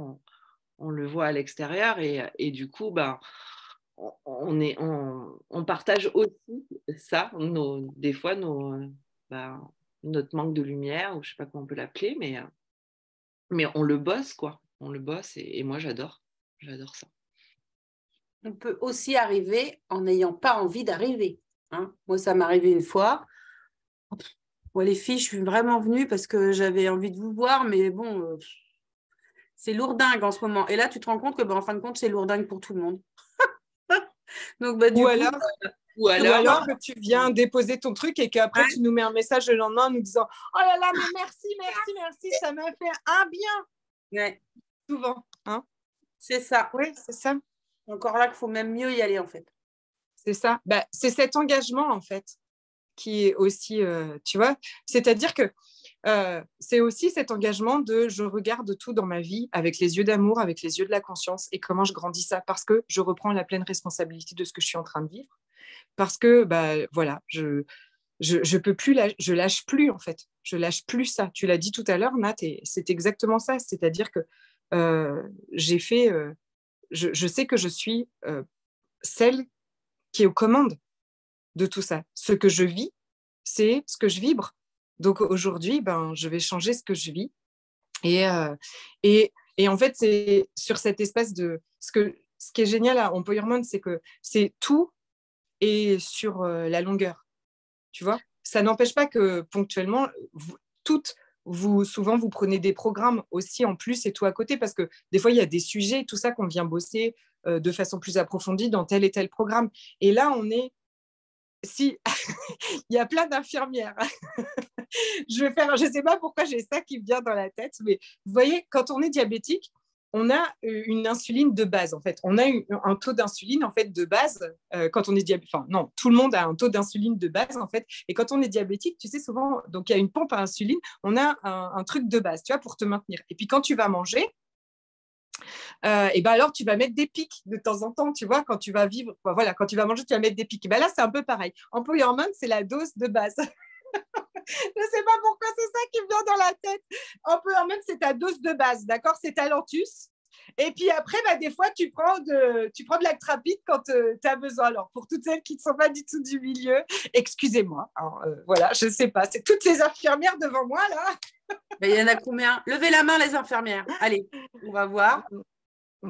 on le voit à l'extérieur. Et du coup, on partage aussi ça, des fois, notre manque de lumière, ou je sais pas comment on peut l'appeler, mais on le bosse, quoi. On le bosse et moi, j'adore ça. On peut aussi arriver en n'ayant pas envie d'arriver. Hein. Moi, ça m'est arrivé une fois. Moi, les filles, je suis vraiment venue parce que j'avais envie de vous voir, mais bon, c'est lourdingue en ce moment. Et là, tu te rends compte que, en fin de compte, c'est lourdingue pour tout le monde. Donc, du coup, ou alors que tu viens déposer ton truc et qu'après, tu nous mets un message le lendemain en nous disant « Oh là là, mais merci, ça m'a fait un bien. » Ouais. Souvent. Hein, c'est ça. Oui, c'est ça. Encore là qu'il faut même mieux y aller, en fait. C'est ça. C'est cet engagement, en fait, qui est aussi, tu vois, c'est-à-dire que c'est aussi cet engagement de je regarde tout dans ma vie avec les yeux d'amour, avec les yeux de la conscience et comment je grandis ça parce que je reprends la pleine responsabilité de ce que je suis en train de vivre. Parce que, voilà, je peux plus, je lâche plus, en fait. Je lâche plus ça. Tu l'as dit tout à l'heure, Nat, et c'est exactement ça. C'est-à-dire que j'ai fait, je sais que je suis celle qui est aux commandes de tout ça. Ce que je vis, c'est ce que je vibre. Donc aujourd'hui, je vais changer ce que je vis. Et en fait, c'est sur cet espace de... Ce qui est génial à Empowerment, c'est que c'est tout et sur la longueur. Tu vois, ça n'empêche pas que ponctuellement, souvent, vous prenez des programmes aussi en plus et tout à côté parce que des fois, il y a des sujets, tout ça qu'on vient bosser de façon plus approfondie dans tel et tel programme. Et là, on est... Si, il y a plein d'infirmières. Je ne sais pas pourquoi j'ai ça qui me vient dans la tête, mais vous voyez, quand on est diabétique, on a une insuline de base, en fait. On a un taux d'insuline, en fait, de base quand on est diabétique. Enfin, non, tout le monde a un taux d'insuline de base, en fait. Et quand on est diabétique, tu sais, souvent, donc il y a une pompe à insuline, on a un truc de base, tu vois, pour te maintenir. Et puis, quand tu vas manger, et alors tu vas mettre des pics de temps en temps, tu vois, quand tu vas vivre, voilà, quand tu vas manger, tu vas mettre des pics. Et là, c'est un peu pareil. Empowerment, c'est la dose de base. Je ne sais pas pourquoi c'est ça qui me vient dans la tête. Empowerment, c'est ta dose de base, d'accord? C'est ta lentus. Et puis après, des fois, tu prends de l'actrapide quand tu as besoin. Alors, pour toutes celles qui ne sont pas du tout du milieu, excusez-moi. Alors, voilà, je ne sais pas. C'est toutes ces infirmières devant moi, là. Il y en a combien? Levez la main, les infirmières. Allez, on va voir.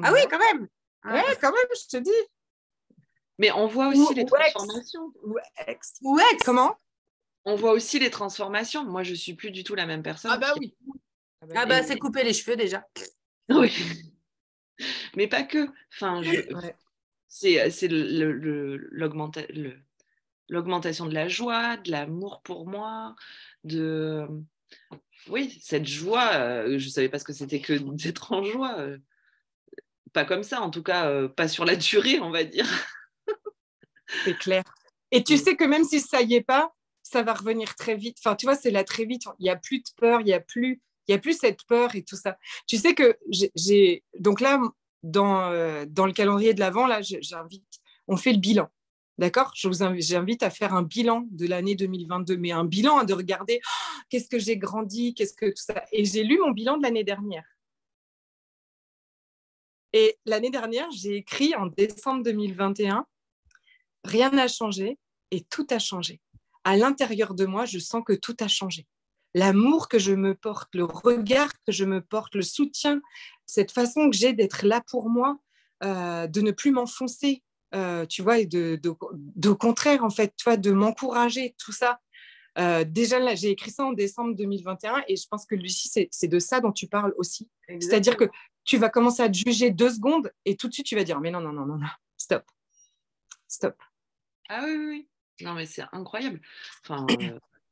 Ah oui, quand même. Ouais, quand même, je te dis. Mais on voit aussi les transformations. Comment? On voit aussi les transformations. Moi, je ne suis plus du tout la même personne. Ah oui. C'est couper les cheveux déjà. Oui. Mais pas que. Enfin, c'est l'augmentation de la joie, de l'amour pour moi, oui, cette joie. Je ne savais pas ce que c'était que d'être en joie. Pas comme ça, en tout cas, pas sur la durée, on va dire. C'est clair. Et tu sais que même si ça y est pas, ça va revenir très vite. Enfin, tu vois, c'est là très vite. Il n'y a plus de peur, il n'y a plus cette peur et tout ça. Tu sais que donc là, dans le calendrier de l'Avent, là, on fait le bilan. D'accord? J'invite à faire un bilan de l'année 2022, mais un bilan, de regarder qu'est-ce que j'ai grandi, qu'est-ce que tout ça. Et j'ai lu mon bilan de l'année dernière. Et l'année dernière, j'ai écrit en décembre 2021, rien n'a changé et tout a changé. à l'intérieur de moi, je sens que tout a changé. L'amour que je me porte, le regard que je me porte, le soutien, cette façon que j'ai d'être là pour moi, de ne plus m'enfoncer, tu vois, et au contraire, en fait, tu vois, de m'encourager, tout ça. Déjà, là, j'ai écrit ça en décembre 2021 et je pense que Lucie, c'est de ça dont tu parles aussi. Exactement. C'est-à-dire que tu vas commencer à te juger 2 secondes et tout de suite, tu vas dire, mais non, stop. Ah oui, oui, oui. Non, mais c'est incroyable. Enfin,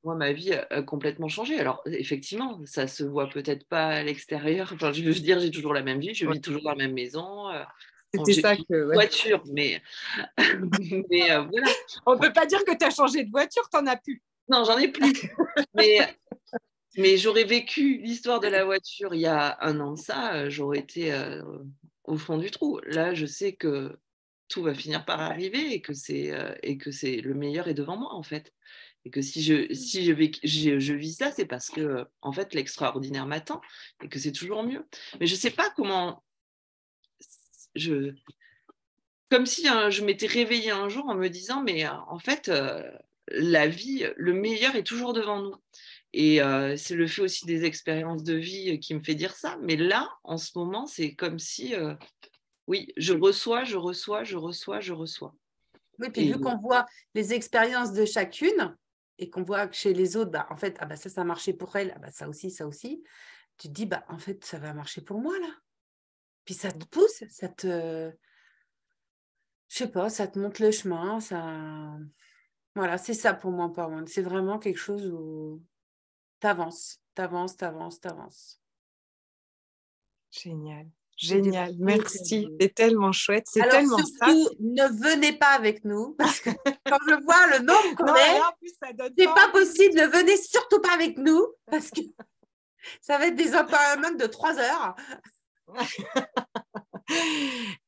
moi, ma vie a complètement changé. Alors, effectivement, ça se voit peut-être pas à l'extérieur. Enfin, je veux dire, j'ai toujours la même vie, je vis toujours dans la même maison. C'était j'ai ça une que... Ouais. voiture, mais, mais voilà. On ne peut pas dire que tu as changé de voiture, tu n'en as plus. Non, j'en ai plus. Mais j'aurais vécu l'histoire de la voiture il y a 1 an de ça, j'aurais été au fond du trou. Là, je sais que tout va finir par arriver et que c'est le meilleur est devant moi, en fait. Et que si je vis ça, c'est parce que en fait, l'extraordinaire m'attend et que c'est toujours mieux. Mais je ne sais pas comment... Comme si je m'étais réveillée un jour en me disant, mais en fait, la vie, le meilleur est toujours devant nous. Et c'est le fait aussi des expériences de vie qui me fait dire ça. Mais là, en ce moment, c'est comme si, oui, je reçois. Oui, puis Et vu qu'on voit les expériences de chacune et qu'on voit que chez les autres, en fait, ça a marché pour elle, ça aussi, tu te dis, en fait, ça va marcher pour moi, là. Puis ça te pousse, je sais pas, ça te montre le chemin, ça... Voilà, c'est ça pour moi, Empowerment. C'est vraiment quelque chose où t'avances. Génial. C'est des Merci. beaux C'est tellement chouette. C'est Alors tellement surtout, ça. ne venez pas avec nous, parce que quand je vois le nombre qu'on Non, est, là, en plus, ça donne c'est pas possible. Ne venez surtout pas avec nous, parce que ça va être des empowerments de 3 heures.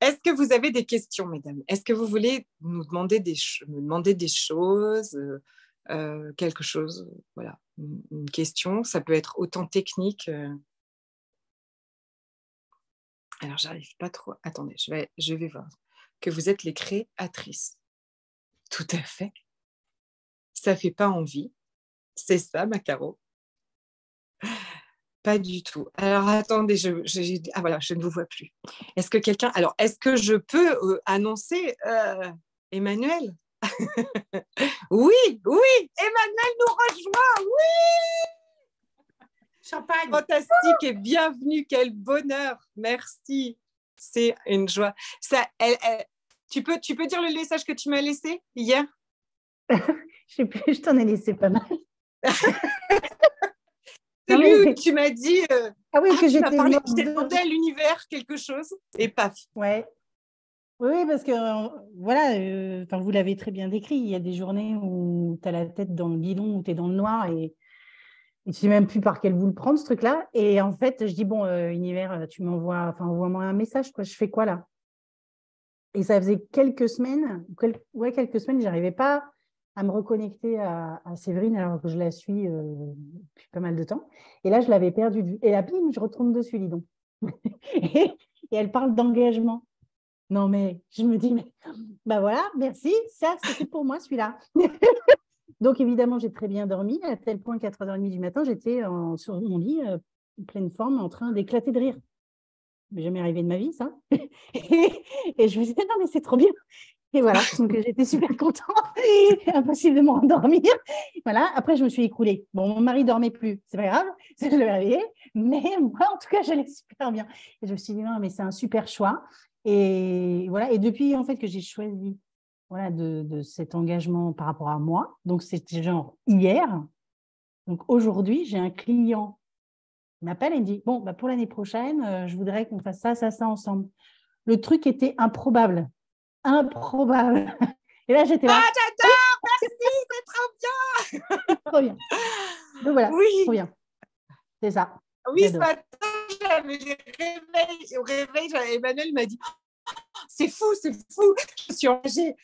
Est-ce que vous avez des questions, mesdames? Est-ce que vous voulez me demander des choses, quelque chose, voilà, une question? Ça peut être autant technique. Alors, j'arrive pas trop. Attendez, je vais voir que vous êtes les créatrices. Tout à fait. Ça fait pas envie. C'est ça, ma Caro. Pas du tout. Alors, attendez, voilà, je ne vous vois plus. Est-ce que je peux annoncer Emmanuel? Oui, Emmanuel nous rejoint, oui! Champagne. Fantastique et bienvenue, quel bonheur, merci. C'est une joie. Tu peux dire le message que tu m'as laissé hier? Je sais plus, je t'en ai laissé pas mal. Celui où tu m'as dit oui, que tu m'as parlé, morte je t'ai demandé à l'univers quelque chose et paf. Ouais. Oui, parce que voilà, vous l'avez très bien décrit, il y a des journées où tu as la tête dans le guidon, où tu es dans le noir et tu ne sais même plus par quel bout le prendre, ce truc-là. Et en fait, je dis, bon, univers, tu envoie-moi un message, quoi. Je fais quoi là? Et ça faisait quelques semaines, je n'arrivais pas à me reconnecter à Séverine alors que je la suis depuis pas mal de temps. Et là, je l'avais perdue de vue. Et là, bim, je retourne dessus, dis donc. et elle parle d'engagement. Non, mais je me dis, voilà, merci, ça, c'était pour moi, celui-là. Donc, évidemment, j'ai très bien dormi, à tel point qu'à 3h30 du matin, j'étais sur mon lit, pleine forme, en train d'éclater de rire. Ça m'est jamais arrivé de ma vie, ça. Et je me disais, non, mais c'est trop bien. Et voilà, donc j'étais super contente, impossible de me rendormir. Voilà, après je me suis écroulée. Bon, mon mari ne dormait plus, c'est pas grave, je l'ai réveillé, mais moi en tout cas, j'allais super bien. Et je me suis dit, non, mais c'est un super choix. Et voilà, et depuis en fait que j'ai choisi de cet engagement par rapport à moi, donc c'était genre hier, donc aujourd'hui, j'ai un client qui m'appelle et me dit, bon, pour l'année prochaine, je voudrais qu'on fasse ça ensemble. Le truc était improbable. Et là, j'étais là. Ah, j'adore, merci, c'est trop bien. Trop bien. Donc voilà, oui. Trop bien. C'est ça. Oui, ce matin, au réveil, Emmanuel m'a dit, c'est fou, je suis engagée.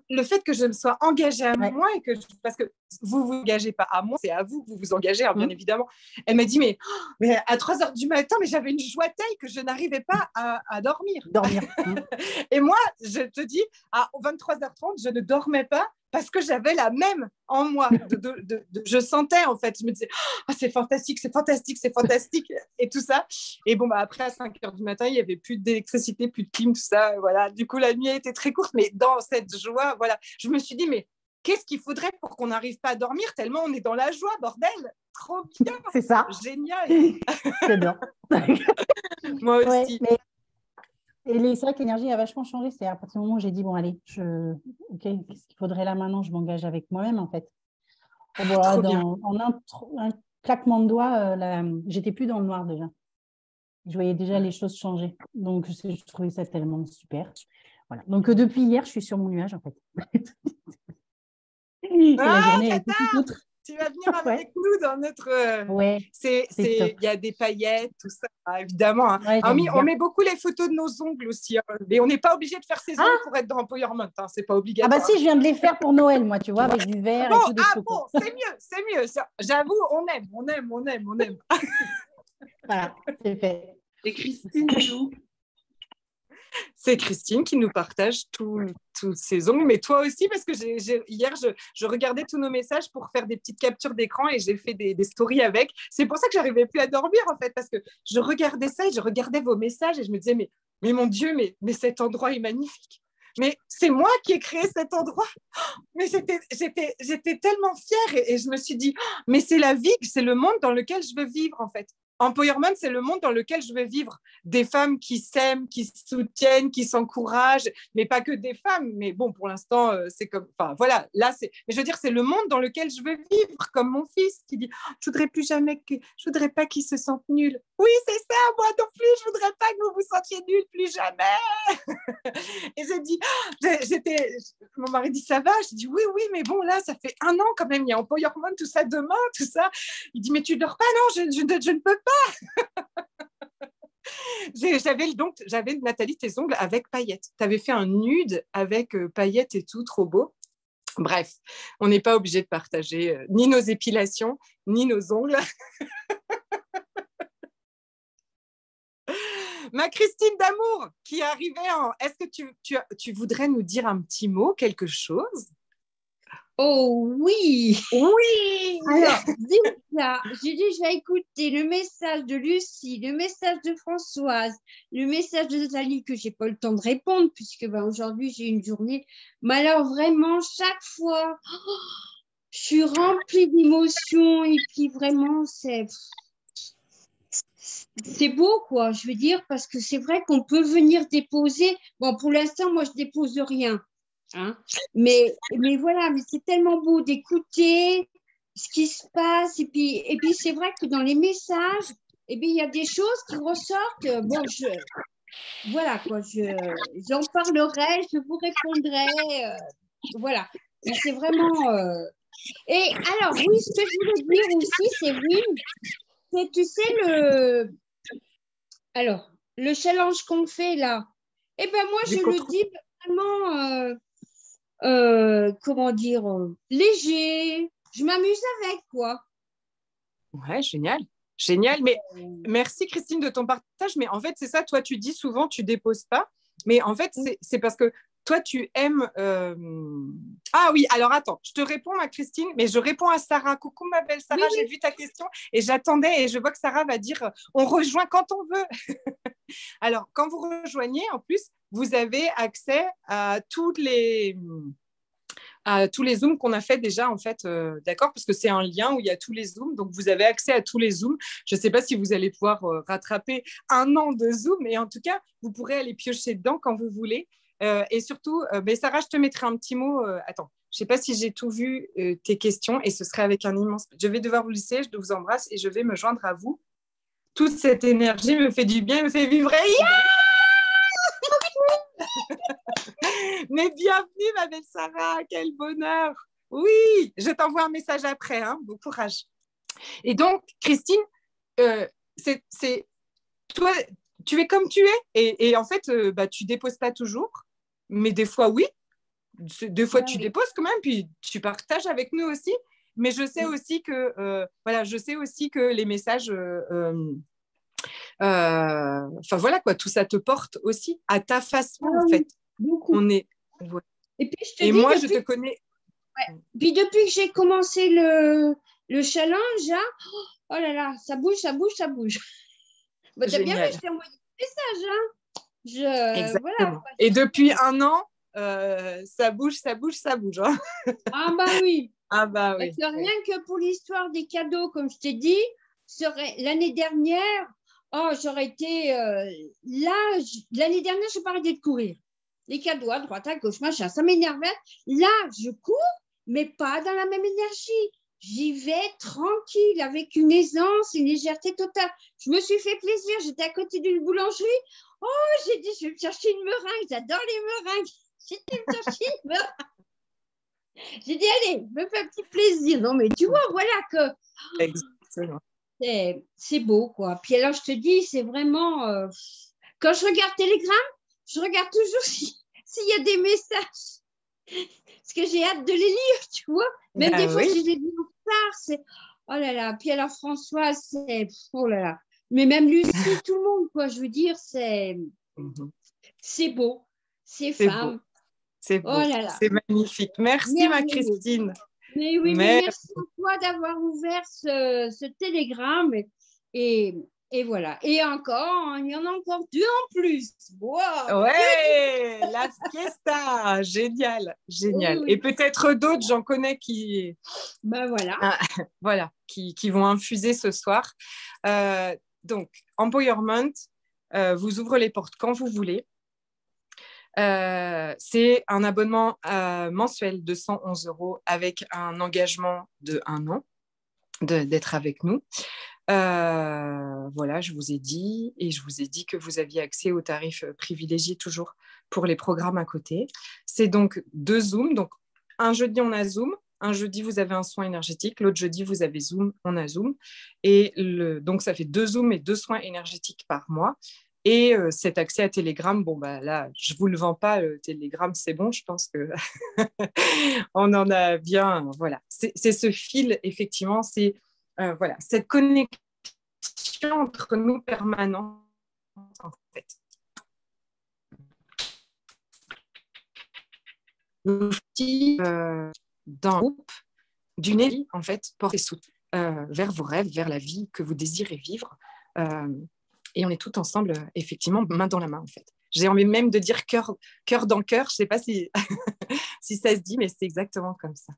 Le fait que je me sois engagée à moi et parce que vous vous engagez pas à moi, c'est à vous que vous vous engagez, bien évidemment. Elle m'a dit, mais à 3h du matin, mais j'avais une joie telle que je n'arrivais pas à dormir. Et moi, je te dis, à 23h30, je ne dormais pas parce que j'avais la même en moi. Je sentais, en fait, je me disais, oh, c'est fantastique, c'est fantastique, c'est fantastique, et tout ça. Et bon, après, à 5 heures du matin, il n'y avait plus d'électricité, plus de clim, tout ça. Voilà. Du coup, la nuit a été très courte, mais dans cette joie, voilà, je me suis dit, mais qu'est-ce qu'il faudrait pour qu'on n'arrive pas à dormir tellement on est dans la joie, bordel. Trop bien. C'est ça. Génial. J'adore. Moi aussi. Ouais, mais... Et c'est vrai que l'énergie a vachement changé. C'est à partir du moment où j'ai dit, bon, allez, ok, qu'est-ce qu'il faudrait là maintenant? Je m'engage avec moi-même, en fait. Et voilà, en un claquement de doigts, j'étais plus dans le noir déjà. Je voyais déjà les choses changer. Donc, je trouvais ça tellement super. Voilà. Donc, depuis hier, je suis sur mon nuage, en fait. Et la journée a été tout autre. Tu vas venir avec nous dans notre... Ouais, il y a des paillettes, tout ça, évidemment. Hein. Ouais, on met beaucoup les photos de nos ongles aussi. Hein. Mais on n'est pas obligé de faire ses ongles pour être dans Empowerment. Hein. C'est pas obligatoire. Ah bah si, je viens de les faire pour Noël, moi, tu vois, avec du vert et tout. Bon, c'est mieux. J'avoue, on aime. Voilà, c'est fait. Et Christine, c'est Christine qui nous partage tous ses ongles, mais toi aussi, parce que hier, je regardais tous nos messages pour faire des petites captures d'écran et j'ai fait des stories avec. C'est pour ça que j'arrivais plus à dormir, en fait, parce que je regardais ça et je regardais vos messages et je me disais, mais mon Dieu, mais cet endroit est magnifique. Mais c'est moi qui ai créé cet endroit. Mais j'étais tellement fière et je me suis dit, mais c'est la vie, c'est le monde dans lequel je veux vivre, en fait. Empowerment, c'est le monde dans lequel je veux vivre. Des femmes qui s'aiment, qui se soutiennent, qui s'encouragent, mais pas que des femmes. Mais bon, pour l'instant, c'est comme... Enfin, voilà, là, c'est... Mais je veux dire, c'est le monde dans lequel je veux vivre, comme mon fils qui dit « Je voudrais pas qu'il se sente nul. » Oui, c'est ça, moi non plus, je voudrais pas que vous vous sentiez nul plus jamais. Et j'ai dit... Mon mari dit « Ça va ?» Je dis « Oui, mais bon, là, ça fait 1 an quand même, il y a Empowerment, tout ça, demain, tout ça. » Il dit « Mais tu dors pas? Non, je ne peux pas. » J'avais Nathalie tes ongles avec paillettes. Tu avais fait un nude avec paillettes et tout, trop beau. Bref, on n'est pas obligé de partager ni nos épilations, ni nos ongles. Ma Christine d'amour qui est arrivée Est-ce que tu voudrais nous dire un petit mot, quelque chose? Oh oui! Oui! Alors, déjà, j'ai déjà écouté le message de Lucie, le message de Françoise, le message de Nathalie que j'ai pas eu le temps de répondre puisque aujourd'hui j'ai une journée. Mais alors vraiment, chaque fois, je suis remplie d'émotions et puis vraiment, c'est beau, quoi. Je veux dire, parce que c'est vrai qu'on peut venir déposer. Bon, pour l'instant, moi, je dépose rien. Hein. Mais voilà, mais c'est tellement beau d'écouter ce qui se passe. Et puis c'est vrai que dans les messages, il y a des choses qui ressortent. Bon, voilà, quoi. J'en parlerai, je vous répondrai. Voilà. Mais c'est vraiment... Et alors, oui, ce que je voulais dire aussi, c'est oui, tu sais, le challenge qu'on fait là, moi, je le dis vraiment... comment dire, léger. Je m'amuse avec, quoi. Ouais, génial. Mais merci Christine de ton partage. Mais en fait, c'est ça, toi, tu dis souvent, tu déposes pas. Mais en fait, c'est parce que toi, tu aimes... Ah oui, alors attends, je te réponds à Christine, mais je réponds à Sarah. Coucou ma belle Sarah, j'ai vu ta question et j'attendais et je vois que Sarah va dire on rejoint quand on veut. Alors, quand vous rejoignez, en plus, vous avez accès à tous les Zooms qu'on a fait déjà, en fait, d'accord, parce que c'est un lien où il y a tous les Zooms, donc vous avez accès à tous les Zooms. Je ne sais pas si vous allez pouvoir rattraper 1 an de Zoom, mais en tout cas, vous pourrez aller piocher dedans quand vous voulez. Et surtout, Sarah, je te mettrai un petit mot. Attends, je ne sais pas si j'ai tout vu tes questions, et ce serait avec un immense... Je vais devoir vous laisser, je vous embrasse, et je vais me joindre à vous. Toute cette énergie me fait du bien, me fait vibrer. Mais bienvenue, ma belle Sarah, quel bonheur. Oui, je t'envoie un message après, hein. Bon courage. Et donc, Christine, toi, tu es comme tu es. Et en fait, tu déposes pas toujours, mais des fois, oui. Des fois, tu déposes quand même, puis tu partages avec nous aussi. Mais je sais aussi que, les messages... Enfin voilà quoi, tout ça te porte aussi à ta façon en fait. Beaucoup. On est. Et puis je te et dis moi depuis... je te connais. Puis depuis que j'ai commencé le challenge, hein, oh là là, ça bouge, ça bouge, ça bouge. Bah, t'as bien vu, Génial. je t'ai envoyé des messages. Hein. Exactement. Voilà. Et depuis un an, ça bouge, ça bouge, ça bouge. Hein. Ah bah oui. Ah bah Parce oui. que rien que pour l'histoire des cadeaux, comme je t'ai dit, l'année dernière, oh, j'aurais été là. L'année dernière, je n'ai pas arrêté de courir. Les cadeaux à droite, à gauche, machin, ça m'énervait. Là, je cours, mais pas dans la même énergie. J'y vais tranquille, avec une aisance, une légèreté totale. Je me suis fait plaisir. J'étais à côté d'une boulangerie. Oh, j'ai dit, je vais me chercher une meringue. J'adore les meringues. J'ai dit, me chercher une meringue. J'ai dit, allez, me fais un petit plaisir. Non, mais tu vois, voilà que Exactement. c'est beau, quoi. Puis alors, je te dis, c'est vraiment... quand je regarde Telegram, je regarde toujours s'il y a des messages. Parce que j'ai hâte de les lire, tu vois. Même Ben des fois, oui. si je les lis en retard, c'est... Oh là là. Puis alors, Françoise, c'est... Oh là là. Mais même Lucie, tout le monde, quoi. Je veux dire, c'est beau. C'est femme. C'est beau. Oh là là. C'est magnifique. Merci, ma Christine. Mais oui, mais merci à toi d'avoir ouvert ce télégramme. Et voilà. Et encore, il y en a encore 2 en plus. Wow. Ouais, la fiesta. Génial, génial. Oui. Et peut-être d'autres, j'en connais qui... Ben voilà. Voilà, qui vont infuser ce soir. Donc, Empowerment vous ouvre les portes quand vous voulez. C'est un abonnement mensuel de 111 € avec un engagement de 1 an d'être avec nous. Voilà, je vous ai dit, et je vous ai dit que vous aviez accès aux tarifs privilégiés toujours pour les programmes à côté. C'est donc 2 Zooms. Donc, un jeudi, on a Zoom. Un jeudi, vous avez un soin énergétique. L'autre jeudi, vous avez Zoom, on a Zoom. Et donc, ça fait 2 Zooms et 2 soins énergétiques par mois. Et cet accès à Telegram, bon, bah, là, je ne vous le vends pas, Telegram, c'est bon, je pense que on en a bien. Voilà, c'est ce fil, effectivement, c'est voilà, cette connexion entre nous permanente, en fait. L'outil d'un groupe, d'une énergie, en fait, portée sous vers vos rêves, vers la vie que vous désirez vivre. Et on est tous ensemble, effectivement, main dans la main, en fait. J'ai envie même de dire cœur dans cœur. Je ne sais pas si, si ça se dit, mais c'est exactement comme ça.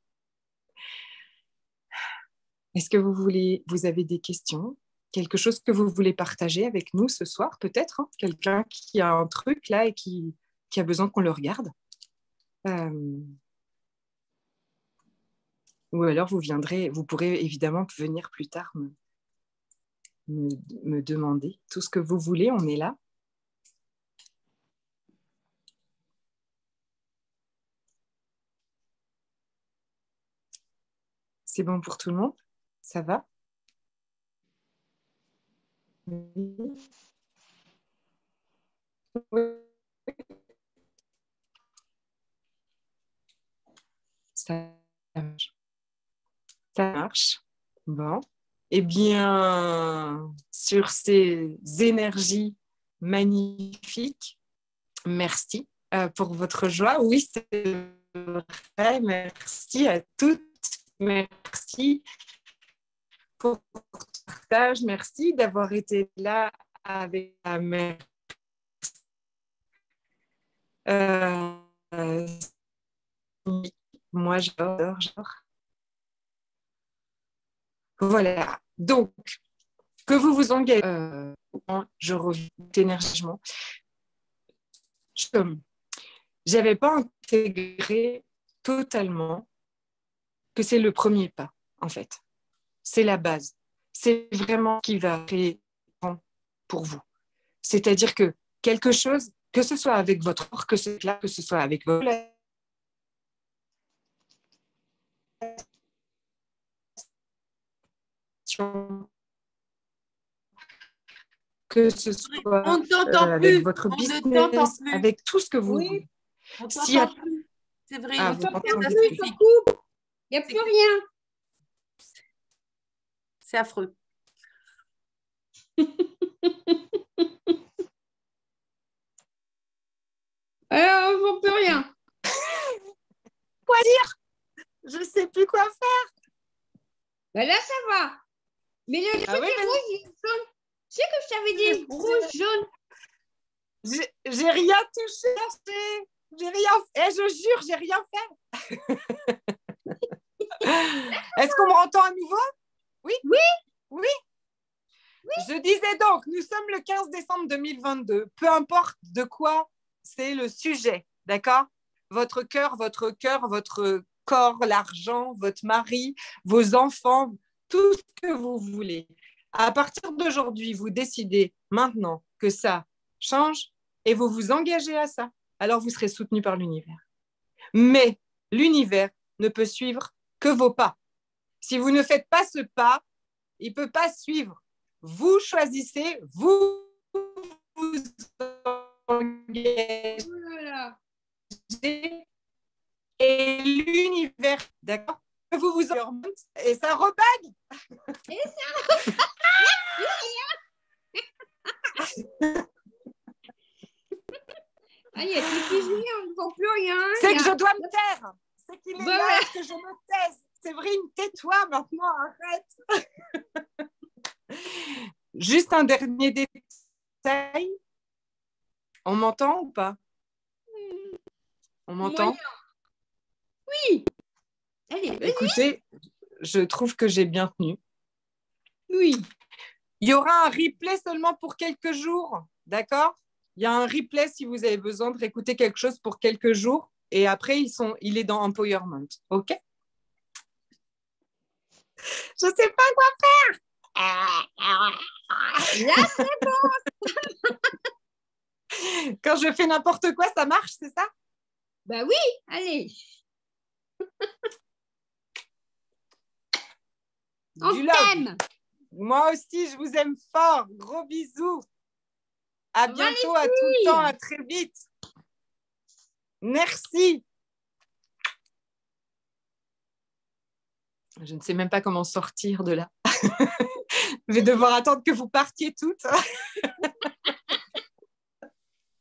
Est-ce que vous avez des questions? Quelque chose que vous voulez partager avec nous ce soir, peut-être, hein? Quelqu'un qui a un truc là et qui a besoin qu'on le regarde. Ou alors vous pourrez évidemment venir plus tard me demander tout ce que vous voulez, on est là. C'est bon pour tout le monde? Ça va? Oui. Ça marche. Ça marche. Bon. Eh bien, sur ces énergies magnifiques, merci pour votre joie. Oui, c'est vrai. Merci à toutes. Merci pour votre partage. Merci d'avoir été là avec la mère. Moi, j'adore. Voilà. Donc, que vous vous engagez, je reviens énergiquement. Je n'avais pas intégré totalement que c'est le premier pas, en fait. C'est la base. C'est vraiment ce qui va créer pour vous. C'est-à-dire que quelque chose, que ce soit avec votre corps, que ce soit avec vos relations, que ce soit avec votre business, avec tout ce que vous voulez. On t'entend plus. C'est vrai. Ah, On t'entend plus, ça coupe. Il n'y a plus rien. C'est affreux. Alors, on ne voit plus rien. Quoi dire? Je ne sais plus quoi faire. Ben là, ça va. Mais le truc Ah oui, est rouge et jaune. Tu sais que je t'avais dit rouge, jaune. J'ai rien touché. J'ai rien fait. Je jure, j'ai rien fait. Est-ce qu'on m'entend à nouveau? Oui. Oui. Oui. Je disais donc, nous sommes le 15 décembre 2022. Peu importe de quoi c'est le sujet, d'accord? Votre cœur, votre corps, l'argent, votre mari, vos enfants, tout ce que vous voulez. À partir d'aujourd'hui, vous décidez maintenant que ça change et vous vous engagez à ça. Alors vous serez soutenu par l'univers. Mais l'univers ne peut suivre que vos pas. Si vous ne faites pas ce pas, il ne peut pas suivre. Vous choisissez, vous vous engagez Voilà. et l'univers, d'accord? Vous vous engagez et ça rebague. Et ça Ah, il y a tout qui jouit, on ne voit plus rien. C'est que je dois me taire. C'est qu'il est Voilà. là que je me taise. Séverine, tais-toi maintenant, arrête. Juste un dernier détail. On m'entend ou pas? On m'entend? Oui. Allez, vas-y. Écoutez, je trouve que j'ai bien tenu. Oui. Il y aura un replay seulement pour quelques jours, d'accord? Il y a un replay si vous avez besoin de réécouter quelque chose pour quelques jours. Et après, il est dans Empowerment, ok? Je ne sais pas quoi faire. Là, c'est Quand je fais n'importe quoi, ça marche, c'est ça? bah oui, allez. On Du love. t'aime. Moi aussi, je vous aime fort. Gros bisous. À Va les bientôt, à tout le filles. temps, à très vite. Merci. Je ne sais même pas comment sortir de là. Je vais devoir attendre que vous partiez toutes.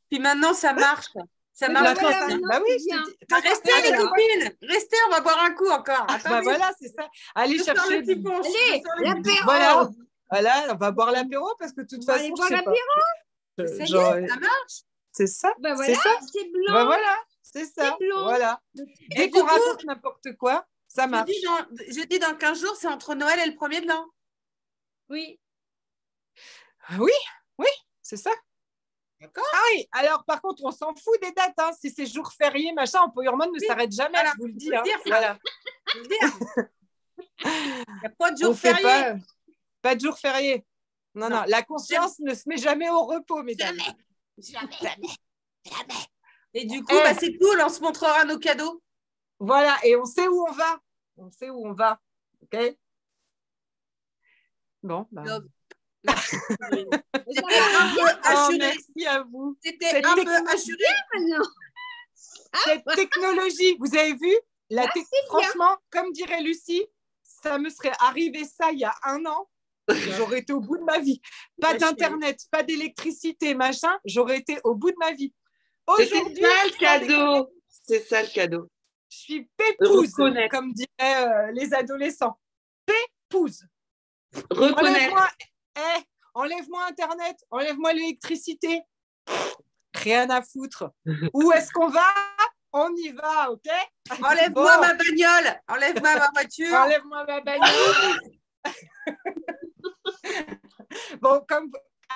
Puis maintenant, ça marche. Ça Mais marche. Maintenant, voilà, ça- maintenant, bah oui, c'est je bien. te dis. Bah, restez les Voilà. copines. Restez, on va boire un coup encore. Bah Attendez. voilà, c'est ça. Allez Je sors chercher le petit du... punch. Allez, Je sors le petit- l'apéro. Voilà, on va boire l'apéro parce que de toute On va aller façon, boire je sais pas. l'apéro. Ça y Genre, est, ça marche. c'est ça. Bah C'est voilà, ça. c'est blanc. Bah voilà, c'est ça. C'est blanc. Voilà. Et Dès du qu'on coup, raconte n'importe quoi, ça marche. je dis dans 15 jours, c'est entre Noël et le 1er de l'an. Oui. Oui, oui, c'est ça. D'accord. Ah oui, alors par contre, on s'en fout des dates. Hein. Si c'est jour férié, machin, Empowerment ne s'arrête jamais, voilà. je vous le dis. Faut le Hein. dire, ça. Voilà. Faut le dire. Il n'y a pas de On jour fait férié. pas de jour férié. Non, Non. non, la conscience ne se met jamais au repos, mesdames. Jamais. Et du coup, Eh. bah, c'est cool, on se montrera nos cadeaux. Voilà, et on sait où on va. On sait où on va. OK? Bon, bah. Love. Ça C'était va un peu Oh, assuré. merci à vous. C'était Cette un peu technologie- assuré. maintenant. Cette technologie, vous avez vu Ah, c'est bien. franchement, comme dirait Lucie, ça me serait arrivé ça il y a 1 an, j'aurais été au bout de ma vie. Pas Ouais, d'internet, pas d'électricité, machin, j'aurais été au bout de ma vie. C'était Aujourd'hui, ça le cadeau. C'est ça le cadeau. je suis pépouse, Reconnaître. comme diraient les adolescents. Pépouse. Reconnaître. Enlève-moi Internet, enlève-moi l'électricité. Rien à foutre. Où est-ce qu'on va? On y va, ok? Enlève-moi Bon. ma bagnole. Enlève-moi ma voiture. Enlève-moi ma bagnole. Bon,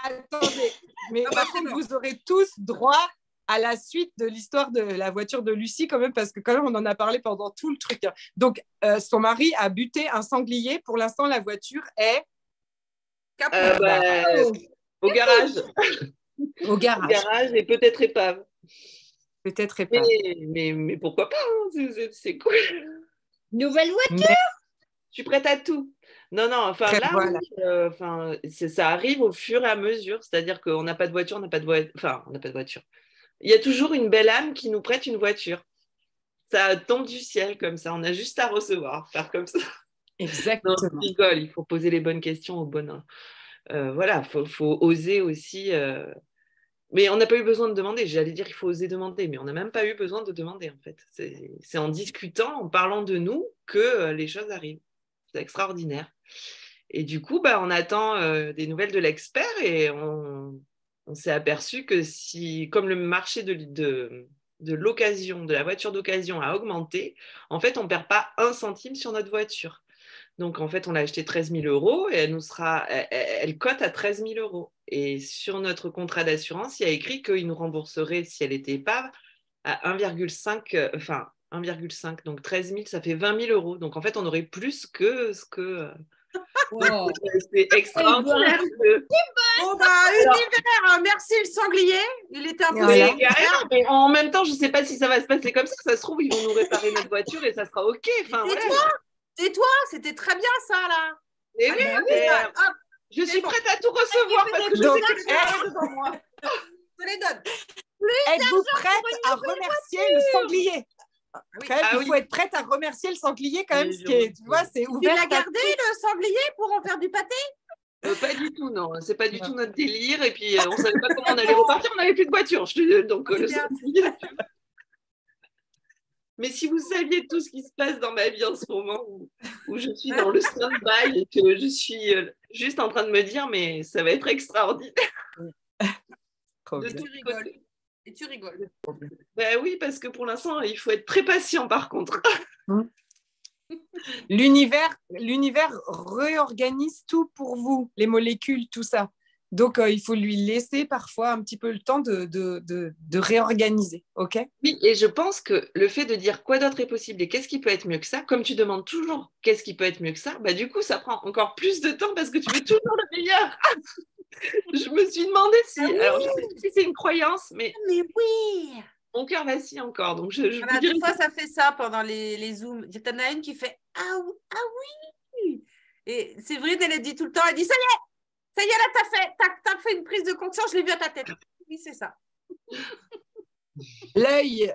attendez, mais Ah bah, par c'est contre, bon. vous aurez tous droit à la suite de l'histoire de la voiture de Lucie, quand même, parce que quand même, on en a parlé pendant tout le truc. Hein. Donc, son mari a buté un sanglier. Pour l'instant, la voiture est Capot. Au garage. au Au garage. garage et peut-être épave. Peut-être épave. Mais pourquoi pas, hein, c'est cool. Nouvelle voiture. Mais Je suis prête à tout. Non, enfin Très là, voilà. oui, ça arrive au fur et à mesure. C'est-à-dire qu'on n'a pas de voiture, on n'a pas de voiture. Il y a toujours une belle âme qui nous prête une voiture. Ça tombe du ciel comme ça. On a juste à recevoir, faire comme ça. Exactement. Non, je rigole. Il faut poser les bonnes questions aux bonnes. Voilà, faut oser aussi Mais on n'a pas eu besoin de demander. J'allais dire qu'il faut oser demander, mais on n'a même pas eu besoin de demander, en fait. C'est en discutant, en parlant de nous, que les choses arrivent. C'est extraordinaire. Et du coup, on attend des nouvelles de l'expert et on s'est aperçu que si, comme le marché de l'occasion, de la voiture d'occasion a augmenté, en fait, on ne perd pas 1 centime sur notre voiture. Donc, en fait, on l'a acheté 13 000 € et elle cote à 13 000 €. Et sur notre contrat d'assurance, il y a écrit qu'il nous rembourserait, si elle était épave, à 1,5. Donc, 13 000, ça fait 20 000 €. Donc, en fait, on aurait plus que ce que... Wow. C'est extraordinaire. Univers, merci le sanglier. Il était un peu Mais, carrément, mais en même temps, je ne sais pas si ça va se passer comme ça. Ça se trouve, ils vont nous réparer notre voiture et ça sera OK. Enfin, Tais-toi, c'était très bien ça là. Mais oui, je suis prête à tout recevoir parce que je sais que c'est devant moi. Je les donne. Êtes-vous prête à remercier le sanglier? Il faut être prête à remercier le sanglier quand même, tu vois, c'est ouvert. Tu l'as gardé le sanglier pour en faire du pâté? Pas du tout, non. C'est pas du tout notre délire. Et puis, on savait pas comment on allait repartir. On n'avait plus de voiture. Donc, le sanglier. Mais si vous saviez tout ce qui se passe dans ma vie en ce moment, où je suis dans le stand-by et que je suis juste en train de me dire, mais ça va être extraordinaire. Et tu rigoles. Oui, parce que pour l'instant, il faut être très patient par contre. L'univers réorganise tout pour vous, les molécules, tout ça. Donc, il faut lui laisser parfois un petit peu le temps de réorganiser, OK? Oui, et je pense que le fait de dire quoi d'autre est possible et qu'est-ce qui peut être mieux que ça, comme tu demandes toujours qu'est-ce qui peut être mieux que ça, du coup, ça prend encore plus de temps parce que tu veux toujours le meilleur. Je me suis demandé si... Alors, je sais pas si c'est une croyance, mais oui, mon cœur vacille encore. Donc, je des fois, ça fait ça pendant les Zooms. Il y en a une qui fait « Ah oui !» Et Séverine, elle dit tout le temps, elle dit « Ça y est, là, t'as fait une prise de conscience, je l'ai vu à ta tête. » Oui, c'est ça. L'œil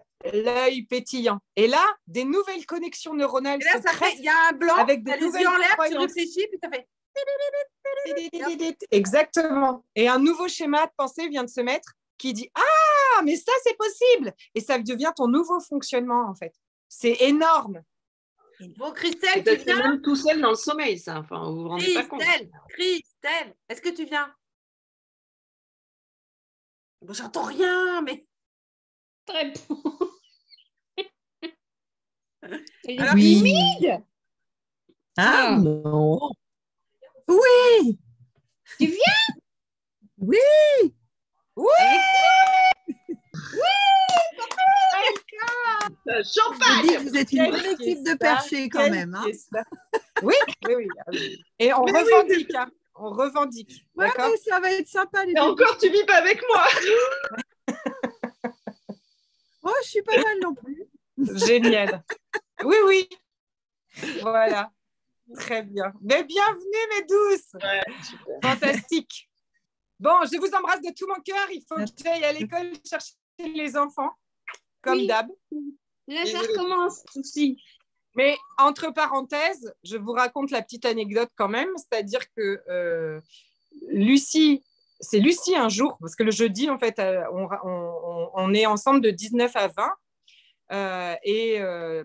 pétillant. Et là, des nouvelles connexions neuronales se créent. Il y a un blanc, avec des les yeux en l'air, tu réfléchis, puis ça fait... Exactement. Et un nouveau schéma de pensée vient de se mettre qui dit « Ah, mais ça, c'est possible !» Et ça devient ton nouveau fonctionnement, en fait. C'est énorme. Bon, Christelle, tu viens? Même tout seul dans le sommeil, ça. Enfin, vous vous rendez pas compte. Christelle, est-ce que tu viens? Bon, j'entends rien, mais... Très bon. Elle est Alors, timide. Ah non. Oui. Tu viens? Oui. Oui. Champagne. Je dis que vous êtes une bonne équipe de perchés quand même. Hein. Oui. Et on revendique. Hein. On revendique. Ouais, d'accord. mais ça va être sympa. Et encore, tu vis pas avec moi. Oh, je suis pas mal non plus. Génial. Oui. Voilà. Très bien. Mais bienvenue, mes douces. Ouais, super. Fantastique. Bon, je vous embrasse de tout mon cœur. Il faut que j'aille à l'école chercher les enfants, comme d'hab. Là, ça recommence aussi. Mais entre parenthèses, je vous raconte la petite anecdote quand même. C'est-à-dire que Lucie, c'est Lucie un jour, parce que le jeudi, en fait, on est ensemble de 19 à 20.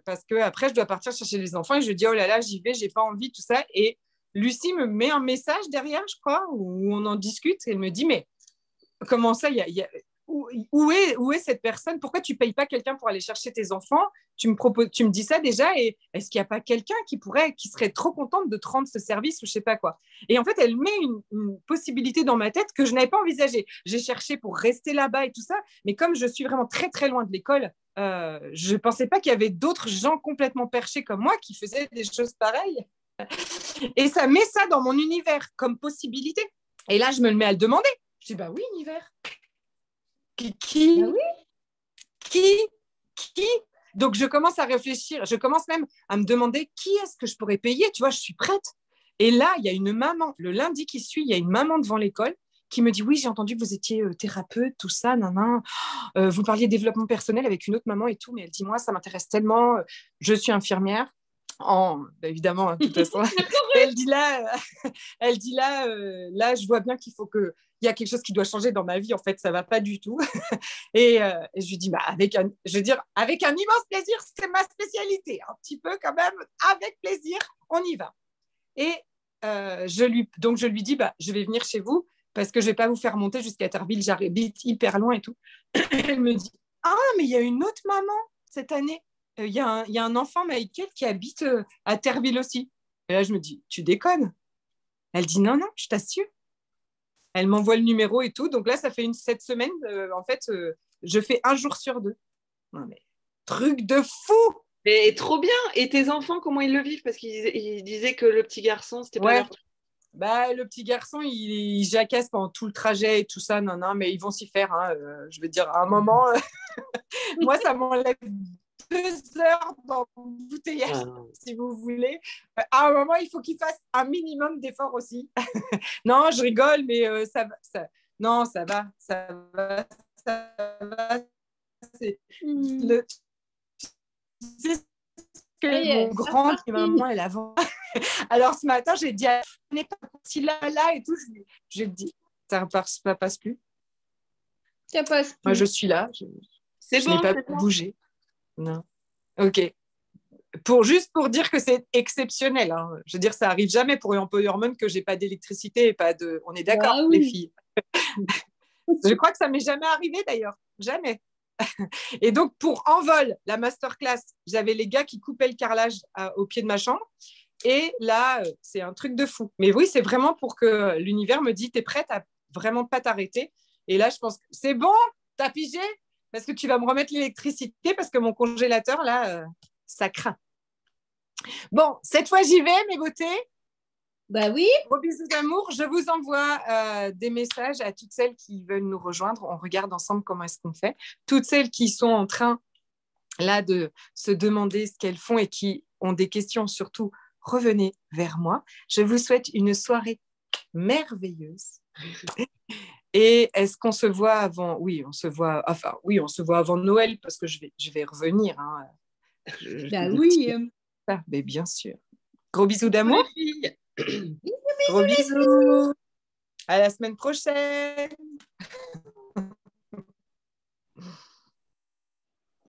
Parce qu'après, je dois partir chercher les enfants et je dis, oh là là, j'y vais, j'ai pas envie, tout ça. Et Lucie me met un message derrière, je crois, où on en discute. Et elle me dit, mais comment ça, où est cette personne? Pourquoi tu ne payes pas quelqu'un pour aller chercher tes enfants? Tu me dis ça déjà, et est-ce qu'il n'y a pas quelqu'un qui serait trop contente de te rendre ce service ou je ne sais pas quoi? Et en fait, elle met une possibilité dans ma tête que je n'avais pas envisagée. J'ai cherché pour rester là-bas et tout ça, mais comme je suis vraiment très, très loin de l'école, je ne pensais pas qu'il y avait d'autres gens complètement perchés comme moi qui faisaient des choses pareilles. Et ça met ça dans mon univers comme possibilité. Et là, je me le mets à le demander. Je dis, bah oui, univers. Qui? Donc, je commence à réfléchir. Je commence même à me demander qui est-ce que je pourrais payer. Tu vois, je suis prête. Et là, il y a une maman. Le lundi qui suit, il y a une maman devant l'école qui me dit, oui, j'ai entendu que vous étiez thérapeute, tout ça, vous parliez de développement personnel avec une autre maman et tout, mais elle dit, moi, ça m'intéresse tellement. Je suis infirmière. Évidemment, de toute façon. Elle dit là, je vois bien qu'il faut que il y a quelque chose qui doit changer dans ma vie, en fait, ça ne va pas du tout. Et je lui dis, avec un immense plaisir, c'est ma spécialité, un petit peu quand même, avec plaisir, on y va. Et je lui dis, je vais venir chez vous parce que je ne vais pas vous faire monter jusqu'à Terville, j'habite hyper loin et tout. Elle me dit, ah, mais il y a une autre maman cette année. Il y a un enfant, Michael, qui habite à Terville aussi. Et là, je me dis, tu déconnes? Elle dit, non, je t'assure. Elle m'envoie le numéro et tout. Donc là, ça fait cette semaine, en fait, je fais 1 jour sur 2. Non, mais truc de fou! Mais trop bien! Et tes enfants, comment ils le vivent? Parce qu'ils disaient que le petit garçon, c'était pas leur... Le petit garçon, il jacasse pendant tout le trajet et tout ça. Non, mais ils vont s'y faire. Hein. Je veux dire, à un moment, moi, ça m'enlève 2 heures d'embouteillage, si vous voulez. À un moment, il faut qu'il fasse un minimum d'efforts aussi. Non, je rigole, mais ça va. Non, ça va. C'est que mon grand et maman, elle avant. Alors, ce matin, j'ai dit, on n'est pas parti là et tout. Je lui ai dit, ça ne passe plus. Ça passe plus. Moi, je suis là. Je n'ai pas bougé. Non. OK. Juste pour dire que c'est exceptionnel. Hein. Je veux dire, ça arrive jamais pour Empowerment que j'ai pas d'électricité et pas de... On est d'accord, les filles. Je crois que ça m'est jamais arrivé d'ailleurs. Jamais. Et donc, pour Envol, la masterclass, j'avais les gars qui coupaient le carrelage au pied de ma chambre. Et là, c'est un truc de fou. Mais oui, c'est vraiment pour que l'univers me dise, t'es prête à vraiment pas t'arrêter. Et là, je pense que c'est bon, t'as pigé? Parce que tu vas me remettre l'électricité parce que mon congélateur, là, ça craint. Bon, cette fois, j'y vais, mes beautés. Bah oui. Gros bisous d'amour. Je vous envoie des messages à toutes celles qui veulent nous rejoindre. On regarde ensemble comment est-ce qu'on fait. Toutes celles qui sont en train, là, de se demander ce qu'elles font et qui ont des questions, surtout, revenez vers moi. Je vous souhaite une soirée merveilleuse. Et est-ce qu'on se voit avant? Oui, on se voit avant Noël parce que je vais revenir. Hein. Oui. Mais bien sûr. Gros bisous d'amour. Les filles. Gros bisous. À la semaine prochaine.